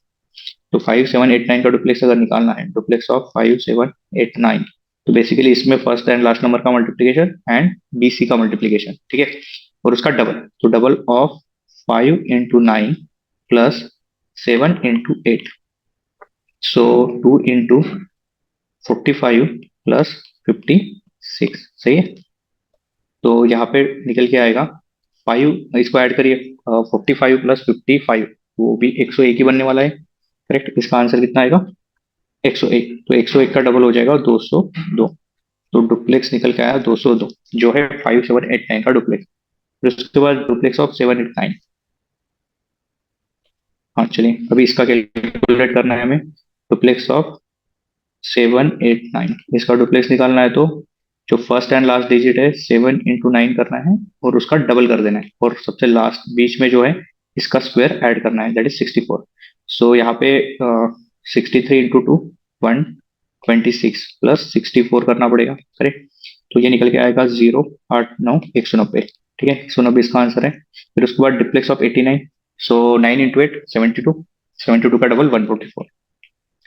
तो 5789 का डुप्लेक्स अगर निकालना है, डुप्लेक्स ऑफ 5789, तो बेसिकली इसमें फर्स्ट एंड लास्ट नंबर का मल्टीप्लीकेशन एंड बीसी का मल्टीप्लीकेशन, ठीक है, और उसका डबल। तो double of 5 into 9 plus 7 into 8, so 2 into 45 plus 56, सही है। तो यहाँ पे निकल के आएगा 5, इसको ऐड करिए 45 प्लस 55, वो भी 101 ही बनने वाला है, करेक्ट। इसका आंसर कितना आएगा 101। तो 101 का डबल हो जाएगा 202। तो डुप्लेक्स निकल के आया 202 जो है 5789 का डुप्लेक्स। फिर उसके बाद डुप्लेक्स ऑफ 789, हाँ चलिए अभी इसका कैलकुलेट करना है हमें। डुप्लेक्स ऑफ 789, इसका डुप्लेक्स निकालना है तो जो फर्स्ट एंड लास्ट डिजिट है 7 इंटू 9 करना है और उसका डबल कर देना है और सबसे लास्ट बीच में जो है इसका स्क्वायर ऐड करना है दैट इज 64। सो यहाँ पे 63 इंटू 2 126 प्लस 64 करना पड़ेगा, करेक्ट। तो ये निकल के आएगा 0 8 9 190, ठीक है, 190 इसका आंसर है। फिर उसके बाद डिप्लेक्स ऑफ 89, सो 9 इंटू 8 72, 72 का डबल 144,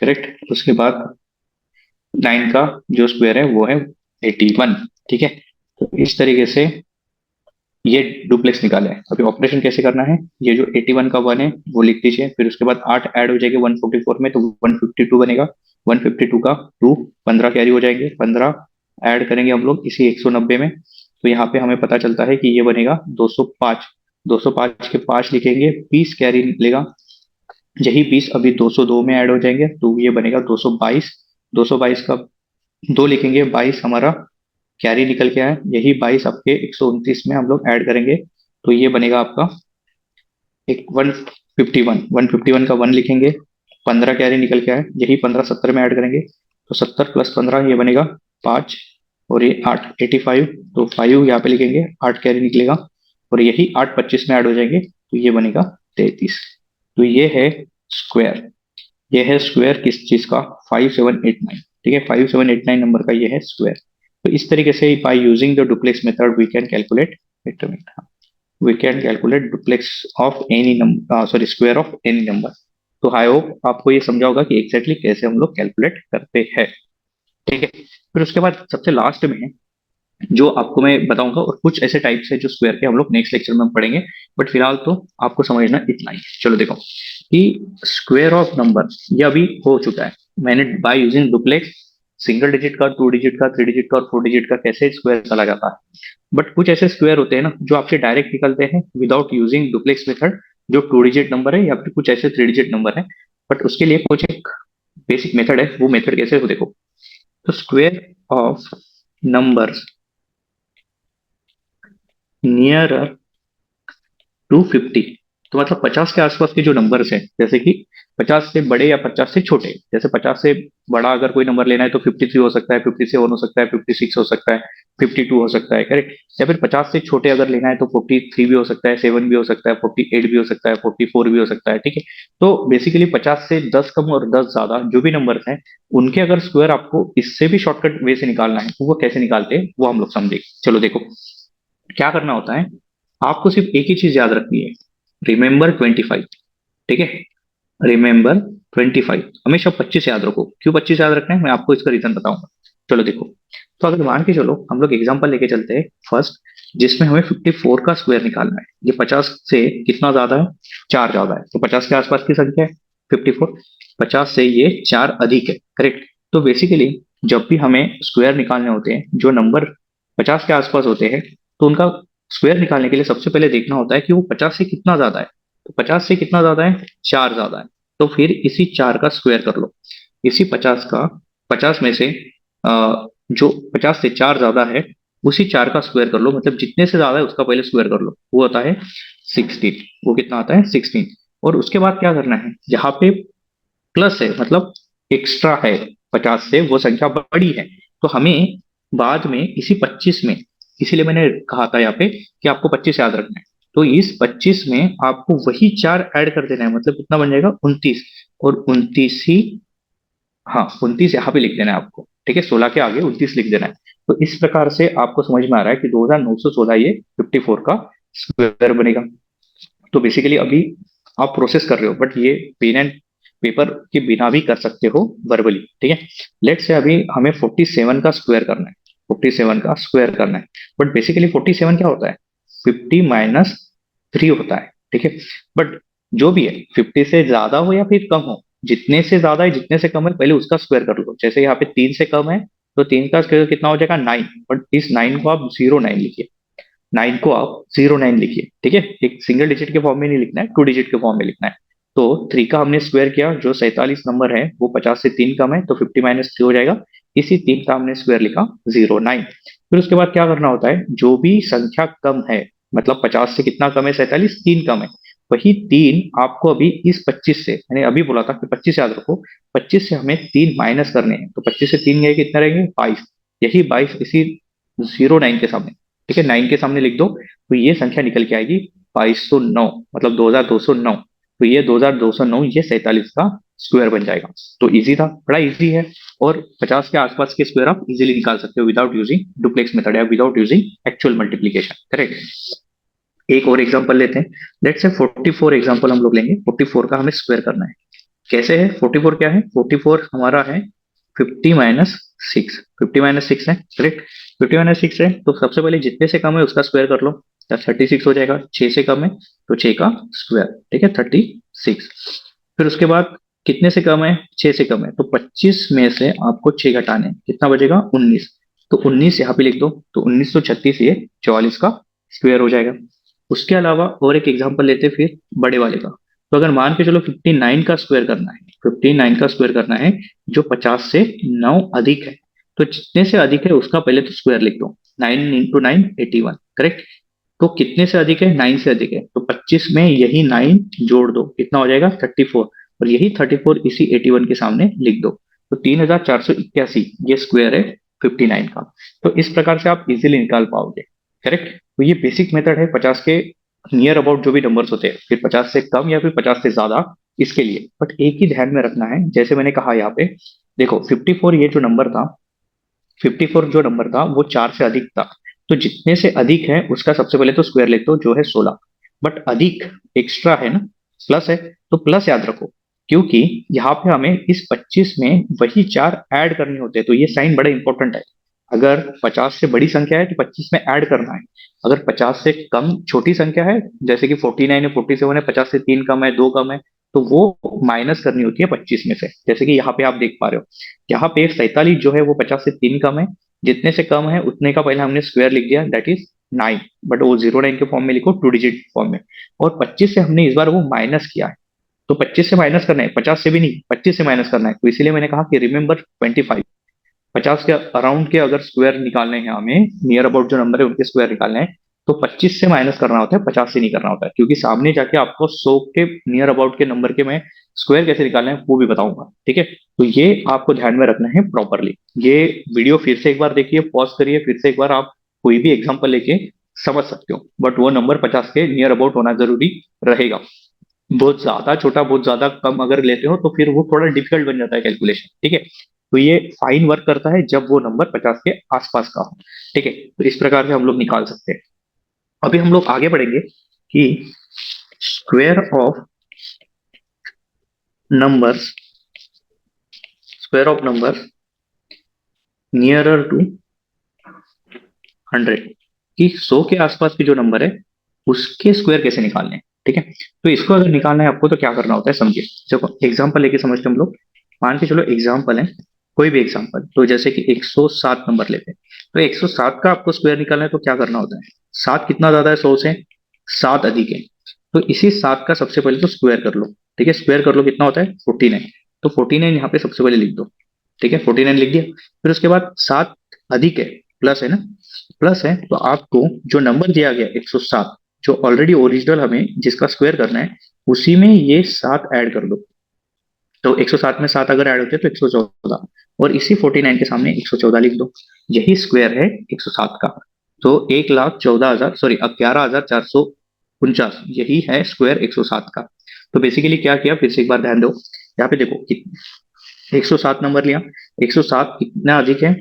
करेक्ट। उसके बाद 9 का जो स्क्वायर है वो है 81, ठीक है। तो इस तरीके से ये डुप्लेक्स निकाला है। अभी ऑपरेशन कैसे करना है, ये जो 81 का 1 है वो लिख दीजिए। फिर उसके बाद 8 ऐड हो जाएंगे 144 में तो 152 बनेगा। 152 का 2 15 कैरी हो जाएंगे, 15 ऐड करेंगे हम लोग इसी 190 में। तो यहाँ पे हमें पता चलता है कि ये बनेगा 205। 205 के 5 लिखेंगे, 20 कैरी निकलेगा। यही 20 अभी 202 में ऐड हो जाएंगे तो ये बनेगा 222। 222 का 2 लिखेंगे, 22 हमारा कैरी निकल के आया। यही 22 आपके 129 में हम लोग ऐड करेंगे तो ये बनेगा आपका एक 151। 151 का 1 लिखेंगे, 15 कैरी निकल के आया। यही 15 70 में ऐड करेंगे तो 70 प्लस 15 ये बनेगा 5 और ये 8 85। तो 5 यहाँ पे लिखेंगे, 8 कैरी निकलेगा और यही 8 25 में ऐड हो जाएंगे तो ये बनेगा 33। तो ये है स्क्वायर, ये है स्क्वायर किस चीज का 5789, ठीक है, 5789 नंबर का ये है स्क्वायर। तो इस तरीके से by using the duplex method we can calculate, we can calculate duplex of any number, sorry square of any number. तो आई होप आपको ये समझा होगा कि एग्जैक्टली कैसे हम लोग कैलकुलेट करते हैं, ठीक है। फिर उसके बाद सबसे लास्ट में जो आपको मैं बताऊंगा और कुछ ऐसे टाइप्स है जो स्क्वायर के हम लोग नेक्स्ट लेक्चर में पढ़ेंगे, बट फिलहाल तो आपको समझना इतना ही। चलो देखो कि स्क्वायर ऑफ नंबर ये अभी हो चुका है, मैंने by using duplex single digit का, टू डिजिट का, थ्री डिजिट का और फोर डिजिट का कैसे स्क्वायर चला जाता है। बट कुछ ऐसे स्क्वायर होते हैं ना जो आपसे डायरेक्ट निकलते हैं विदाउट यूजिंग डुप्लेक्स मेथड, जो टू डिजिट नंबर है या फिर कुछ ऐसे थ्री डिजिट नंबर है। बट उसके लिए कुछ एक बेसिक मेथड है, वो मेथड कैसे हो देखो। तो square of numbers nearer to 50, तो मतलब 50 के आसपास के जो नंबर्स हैं, जैसे कि 50 से बड़े या 50 से छोटे। जैसे 50 से बड़ा अगर कोई नंबर लेना है तो 53 हो सकता है, 57 हो सकता है, 56 हो सकता है, 52 हो सकता है, करेक्ट। या फिर 50 से छोटे अगर लेना है तो 43 भी हो सकता है, 7 भी हो सकता है, 48 भी हो सकता है, 44 भी हो सकता है, ठीक है। तो बेसिकली 50 से 10 कम और 10 ज्यादा जो भी नंबर्स हैं उनके अगर स्क्वायर आपको इससे भी शॉर्टकट वे से निकालना है तो वो कैसे निकालते हैं वो हम लोग समझेंगे। चलो देखो क्या करना होता है, आपको सिर्फ एक ही चीज याद रखनी है, रिमेंबर 25, ठीक है। रिमेंबर 25, हमेशा 25 याद रखो। क्यों 25 याद रखना है मैं आपको इसका रीजन बताऊंगा। चलो देखो, तो अगर मान के चलो हम लोग एग्जांपल लेके चलते हैं फर्स्ट जिसमें हमें 54 का स्क्वायर निकालना है। ये 50 से कितना ज्यादा है, 4 ज्यादा है, तो 50 के आसपास की संख्या है 54। 50 से ये 4 अधिक है, करेक्ट। तो बेसिकली जब भी हमें स्क्वायर निकालने होते हैं जो नंबर 50 के आसपास होते हैं, तो उनका स्क्वायर निकालने के लिए सबसे पहले देखना होता है कि वो 50 से कितना ज्यादा है। तो 50 से कितना ज्यादा है, 4 ज्यादा है। तो फिर इसी 4 का स्क्वायर कर लो। इसी 50 का, 50 में से जो 50 से 4 ज्यादा है, उसी 4 का स्क्वायर कर लो, मतलब जितने से ज्यादा है उसका पहले स्क्वायर कर लो, वो होता है 16। वो कितना आता है, 16। और उसके बाद क्या करना है, जहां पे प्लस है मतलब एक्स्ट्रा है 50 से, वो संख्या बड़ी है, तो हमें बाद में इसी 25 में, इसीलिए मैंने कहा था यहाँ पे कि आपको 25 याद रखना है। तो इस 25 में आपको वही 4 ऐड कर देना है, मतलब कितना बन जाएगा, 29। और 29 ही, हाँ 29 यहाँ पे लिख देना है आपको, ठीक है, 16 के आगे 29 लिख देना है। तो इस प्रकार से आपको समझ में आ रहा है कि 2916 ये 54 का स्क्वायर बनेगा। तो बेसिकली अभी आप प्रोसेस कर रहे हो, बट ये पेन एंड पेपर के बिना भी कर सकते हो वर्बली, ठीक है। लेट से अभी हमें 47 का स्क्वायर करना है, 47 का स्क्वायर करना है। बट बेसिकली 47 क्या होता है, 50 - 3 होता है, ठीक है। बट जो भी है, 50 से ज्यादा हो या फिर कम हो, जितने से ज्यादा है जितने से कम है पहले उसका स्क्वायर कर लो। जैसे यहाँ पे 3 से कम है, तो 3 का स्क्वायर कितना हो जाएगा, 9। बट इस 9 को आप 09 लिखिए, 9 को आप 09 लिखिए, ठीक है। एक सिंगल डिजिट के फॉर्म में नहीं लिखना है, 2 डिजिट के फॉर्म में लिखना है। तो 3 का हमने स्क्वायर किया, जो 47 नंबर है वो 50 से 3 कम है, तो 50 - 3 हो जाएगा। इसी 3 का हमने स्क्वायर लिखा, 09। फिर उसके बाद क्या करना होता है, जो भी संख्या कम है, मतलब 50 से कितना कम है, 47, 3 कम है, वही 3 आपको अभी इस 25 से, मैंने अभी बोला था कि 25 याद रखो, 25 से हमें 3 माइनस करने हैं। तो 25 से 3 गए कितने रहेंगे, 22। यही 22 इसी 09 के सामने, ठीक है, 9 के सामने लिख दो, तो ये संख्या निकल के आएगी 2209, मतलब 2209। तो ये 2209 ये 47 का स्क्वायर बन जाएगा। तो इजी था, बड़ा इजी है। और 50 के आसपास के स्क्वायर आप इजीली निकाल सकते हो विदाउट यूजिंग डुप्लेक्स मेथड या without using actual multiplication, correct. एक और एग्जांपल लेते हैं। लेट्स से 44 एग्जांपल हम लोग लेंगे। 44 का हमें स्क्वायर करना है। कैसे है, 44 क्या है, 44 हमारा है 50 - 6। 50 - 6 है, करेक्ट। 50 - 6 है, तो सबसे पहले जितने से कम है उसका स्क्वायर कर लो, तो 36 हो जाएगा। 6 से कम है तो 6 का स्क्वायर, ठीक है, 36। फिर उसके बाद कितने से कम है, 6 से कम है, तो 25 में से आपको 6 घटाने हैं, कितना बचेगा, 19। तो 19 यहाँ पे लिख दो, तो 1936 ये 44 का स्क्वायर हो जाएगा। उसके अलावा और एक एग्जांपल लेते हैं फिर बड़े वाले का। तो अगर मान के चलो 59 का स्क्वायर करना है, 59 का स्क्वायर करना है, जो 50 से 9 अधिक है, तो जितने से अधिक है उसका पहले तो स्क्वायर लिख दो। 9 × 9 81, करेक्ट। तो कितने से अधिक है, 9 से अधिक है, तो 25 में यही 9 जोड़ दो, कितना हो जाएगा, 34। और यही 34 इसी 81 के सामने लिख दो, तो 3481 ये स्क्वायर है 59 का। तो इस प्रकार से आप इजीली निकाल पाओगे, करेक्ट। तो ये बेसिक मेथड है 50 के नियर अबाउट जो भी नंबर्स होते हैं, फिर 50 से कम या फिर 50 से ज्यादा, इसके लिए। बट एक ही ध्यान में रखना है, जैसे मैंने कहा यहाँ पे, देखो 54 ये जो नंबर था, 54 जो नंबर था वो 4 से अधिक था। तो जितने से अधिक है उसका सबसे पहले तो स्क्वायर लिख दो, जो है 16। बट अधिक एक्स्ट्रा है ना, प्लस है, तो प्लस याद रखो, क्योंकि यहाँ पे हमें इस 25 में वही 4 ऐड करने होते हैं, तो ये साइन बड़ा इंपॉर्टेंट है। अगर 50 से बड़ी संख्या है तो 25 में ऐड करना है। अगर 50 से कम छोटी संख्या है, जैसे कि 49 है, 47 है, 50 से 3 कम है, 2 कम है, तो वो माइनस करनी होती है 25 में से। जैसे कि यहाँ पे आप देख पा रहे हो, यहाँ पे 47 जो है वो 50 से 3 कम है, जितने से कम है उतने का पहले हमने स्क्वायर लिख दिया, दैट इज 9। बट वो 09 के फॉर्म में लिखो, 2 डिजिट फॉर्म में। और 25 से हमने इस बार वो माइनस किया है, तो 25 से माइनस करना है, 50 से भी नहीं, 25 से माइनस करना है। तो इसीलिए मैंने कहा कि रिमेंबर 25। 50 के अराउंड के अगर स्क्वायर निकालने हैं हमें, नियर अबाउट जो नंबर है उनके स्क्वायर निकालने हैं, तो 25 से माइनस करना होता है, 50 से नहीं करना होता है, क्योंकि सामने जाके आपको 100 के नियर अबाउट के नंबर के मैं स्क्वायर कैसे निकालना है वो भी बताऊंगा, ठीक है। तो ये आपको ध्यान में रखना है प्रॉपरली। ये वीडियो फिर से एक बार देखिए, पॉज करिए, फिर से एक बार आप कोई भी एग्जाम्पल लेके समझ सकते हो, बट वो नंबर 50 के नियर अबाउट होना जरूरी रहेगा। बहुत ज्यादा छोटा, बहुत ज्यादा कम अगर लेते हो तो फिर वो थोड़ा डिफिकल्ट बन जाता है कैलकुलेशन, ठीक है। तो ये फाइन वर्क करता है जब वो नंबर 50 के आसपास का हो, ठीक है। तो इस प्रकार से हम लोग निकाल सकते हैं। अभी हम लोग आगे बढ़ेंगे कि square of numbers, square of number nearer to 100, कि 100 के आसपास के जो नंबर है उसके स्क्वायर कैसे निकालने हैं। ठीक है, तो इसको अगर निकालना है आपको तो क्या करना होता है, समझिए। देखो एग्जाम्पल लेके समझते हम लोग। मान के चलो एग्जाम्पल है, कोई भी एग्जाम्पल, तो जैसे कि 107 नंबर लेते हैं, तो 107 का आपको स्क्वायर निकालना है तो क्या करना होता है, 7 कितना ज्यादा है 100 से, 7 अधिक है, तो इसी 7 का सबसे पहले तो स्क्वायर कर लो। ठीक है, स्क्वायर कर लो, कितना होता है 49, तो 49 यहाँ पे सबसे पहले लिख दो। ठीक है, 49 लिख दिया। फिर उसके बाद 7 अधिक है, प्लस है ना, प्लस है, तो आपको जो नंबर दिया गया 107, जो ऑलरेडी ओरिजिनल हमें जिसका स्क्वायर करना है, उसी में ये 7 ऐड कर दो। तो 107 में 7 अगर ऐड होते हैं तो 114, और इसी 49 के सामने 114 लिख दो। यही स्क्वायर है 107 का। तो 1,14,000, सॉरी, अब 11,449, यही है स्क्वायर 107 का। तो बेसिकली क्या किया, फिर से एक बार ध्यान दो, यहाँ पे देखो 107 नंबर लिया, 107 कितना अधिक है,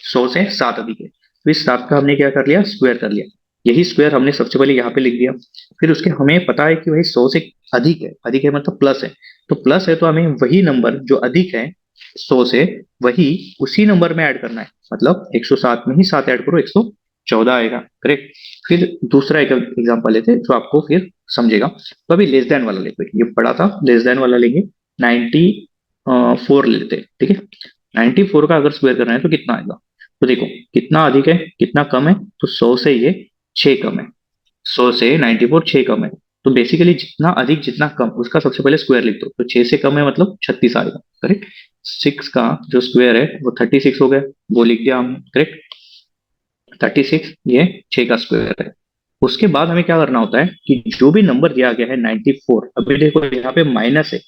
100 से 7 अधिक है, तो इस 7 का हमने क्या कर लिया, स्क्वायर कर लिया। यही स्क्वायर हमने सबसे पहले यहाँ पे लिख दिया। फिर उसके हमें पता है कि भाई 100 से अधिक है, अधिक है मतलब प्लस है, तो प्लस है तो हमें वही नंबर जो अधिक है 100 से, वही उसी नंबर में ऐड करना है, मतलब 107 में ही 7 ऐड करो, 114 आएगा, करेक्ट। फिर दूसरा एक एग्जांपल लेते हैं जो आपको फिर समझेगा। तो अभी लेस देन वाला लेते हैं, ये पढ़ा था, लेस देन वाला लेंगे, 94 ले लेते हैं। ठीक है, 94 का अगर स्क्वायर करना है तो कितना आएगा, तो देखो कितना अधिक है कितना कम है, तो 100 से ये 6 कम है, 100 से 94 6 कम है। तो बेसिकली जितना अधिक जितना कम उसका सबसे पहले स्क्वायर लिख दो, तो 6 से कम है मतलब 36 आएगा, करेक्ट। 6 का जो स्क्वायर है वो 36 हो गया, वो लिख दिया हमने, करेक्ट। 36 ये 6 का स्क्वायर है। उसके बाद हमें क्या करना होता है कि जो भी नंबर दिया गया है 94, अभी देखो यहाँ पे माइनस है,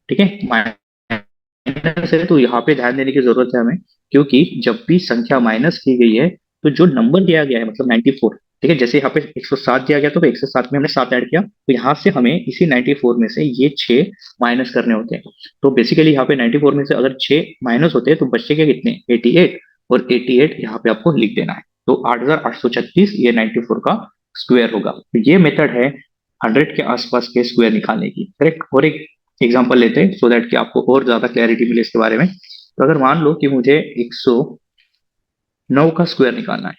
ठीक है, माइनस है, तो यहाँ पे ध्यान देने की जरूरत है हमें, क्योंकि जब भी संख्या माइनस की गई है तो जो नंबर दिया गया है मतलब 94, ठीक है, जैसे यहाँ पे 107 दिया गया तो 107 में हमने 7 ऐड किया, तो यहाँ से हमें इसी 94 में से ये 6 माइनस करने होते हैं। तो बेसिकली यहाँ पे 94 में से अगर 6 माइनस होते हैं तो बच्चे के कितने 88, और 88 यहाँ पे आपको लिख देना है। तो 8,836 ये 94 का स्क्वायर होगा। तो ये मेथड है 100 के आसपास के स्क्वायर निकालने की, करेक्ट। और एक एग्जांपल लेते हैं सो दैट कि आपको और ज्यादा क्लैरिटी मिले इसके बारे में। तो अगर मान लो कि मुझे 109 का स्क्वायर निकालना है,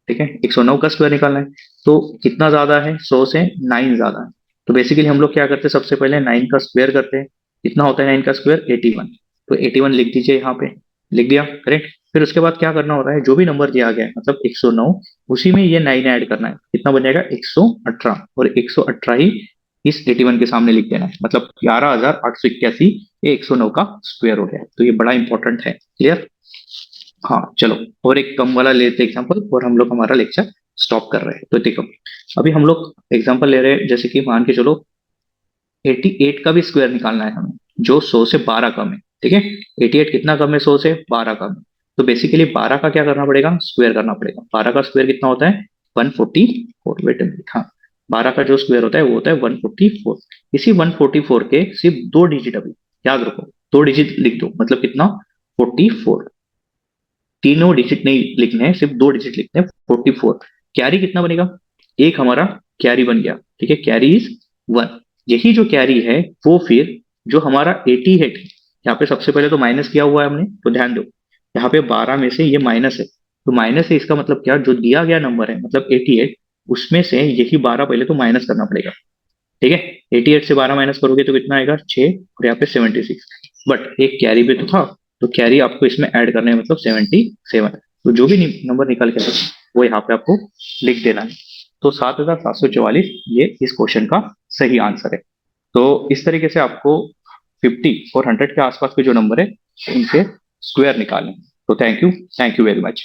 ठीक है, 109 का स्क्वायर निकालना है, तो कितना ज्यादा है 100 से 9 ज्यादा है। तो बेसिकली हम लोग क्या करते हैं, सबसे पहले 9 का स्क्वायर करते हैं। कितना होता है 9 का स्क्वायर 81, तो 81 लिख दीजिए यहाँ पे, लिख दिया, करेक्ट। फिर उसके बाद क्या करना होता है, जो भी नंबर दिया गया है मतलब 109, उसी में ये 9 ऐड करना है, कितना बन जाएगा 118, और 118 ही इस 81 के सामने लिख देना है, मतलब 11,881 ये 109 का स्क्वायर हो गया। तो ये बड़ा इंपॉर्टेंट है, क्लियर। हाँ चलो, और एक कम वाला लेते एग्जांपल, और हम लोग हमारा लेक्चर स्टॉप कर रहे हैं। तो देखो अभी हम लोग एग्जांपल ले रहे हैं, जैसे कि मान के चलो 88 का भी स्क्वायर निकालना है हमें, जो 100 से 12 कम है, ठीक है। 88 कितना कम है 100 से 12 कम है, तो बेसिकली 12 का क्या करना पड़ेगा, स्क्वायर करना पड़ेगा। 12 का स्क्वायर कितना होता है 144, वेट अ मिनट, हाँ, 12 का जो स्क्वायर होता है वो होता है 144। इसी 144 के सिर्फ दो डिजिट, अभी याद रखो, दो डिजिट लिख दो, मतलब कितना 44, तीनों डिजिट नहीं लिखने हैं, सिर्फ दो डिजिट लिखने हैं 44। कैरी कितना बनेगा, एक हमारा कैरी बन गया, ठीक है, कैरी इज 1। यही जो कैरी है वो फिर जो हमारा 88 है, यहाँ पे सबसे पहले तो माइनस किया हुआ है हमने, तो ध्यान दो यहाँ पे 12 में से ये माइनस है, तो माइनस है इसका मतलब क्या, जो दिया गया नंबर है मतलब 88, उसमें से यही 12 पहले तो माइनस करना पड़ेगा, ठीक है। 88 से 12 माइनस करोगे तो कितना आएगा 6, और यहाँ पे 76, बट एक कैरी भी तो था, तो कैरी आपको इसमें ऐड करना है, मतलब 77। तो जो भी नंबर निकल के आए, वो यहाँ पे आपको लिख देना है। तो 7,744 ये इस क्वेश्चन का सही आंसर है। तो इस तरीके से आपको 50 और 100 के आसपास के जो नंबर है उनके स्क्वायर निकालें। तो थैंक यू वेरी मच।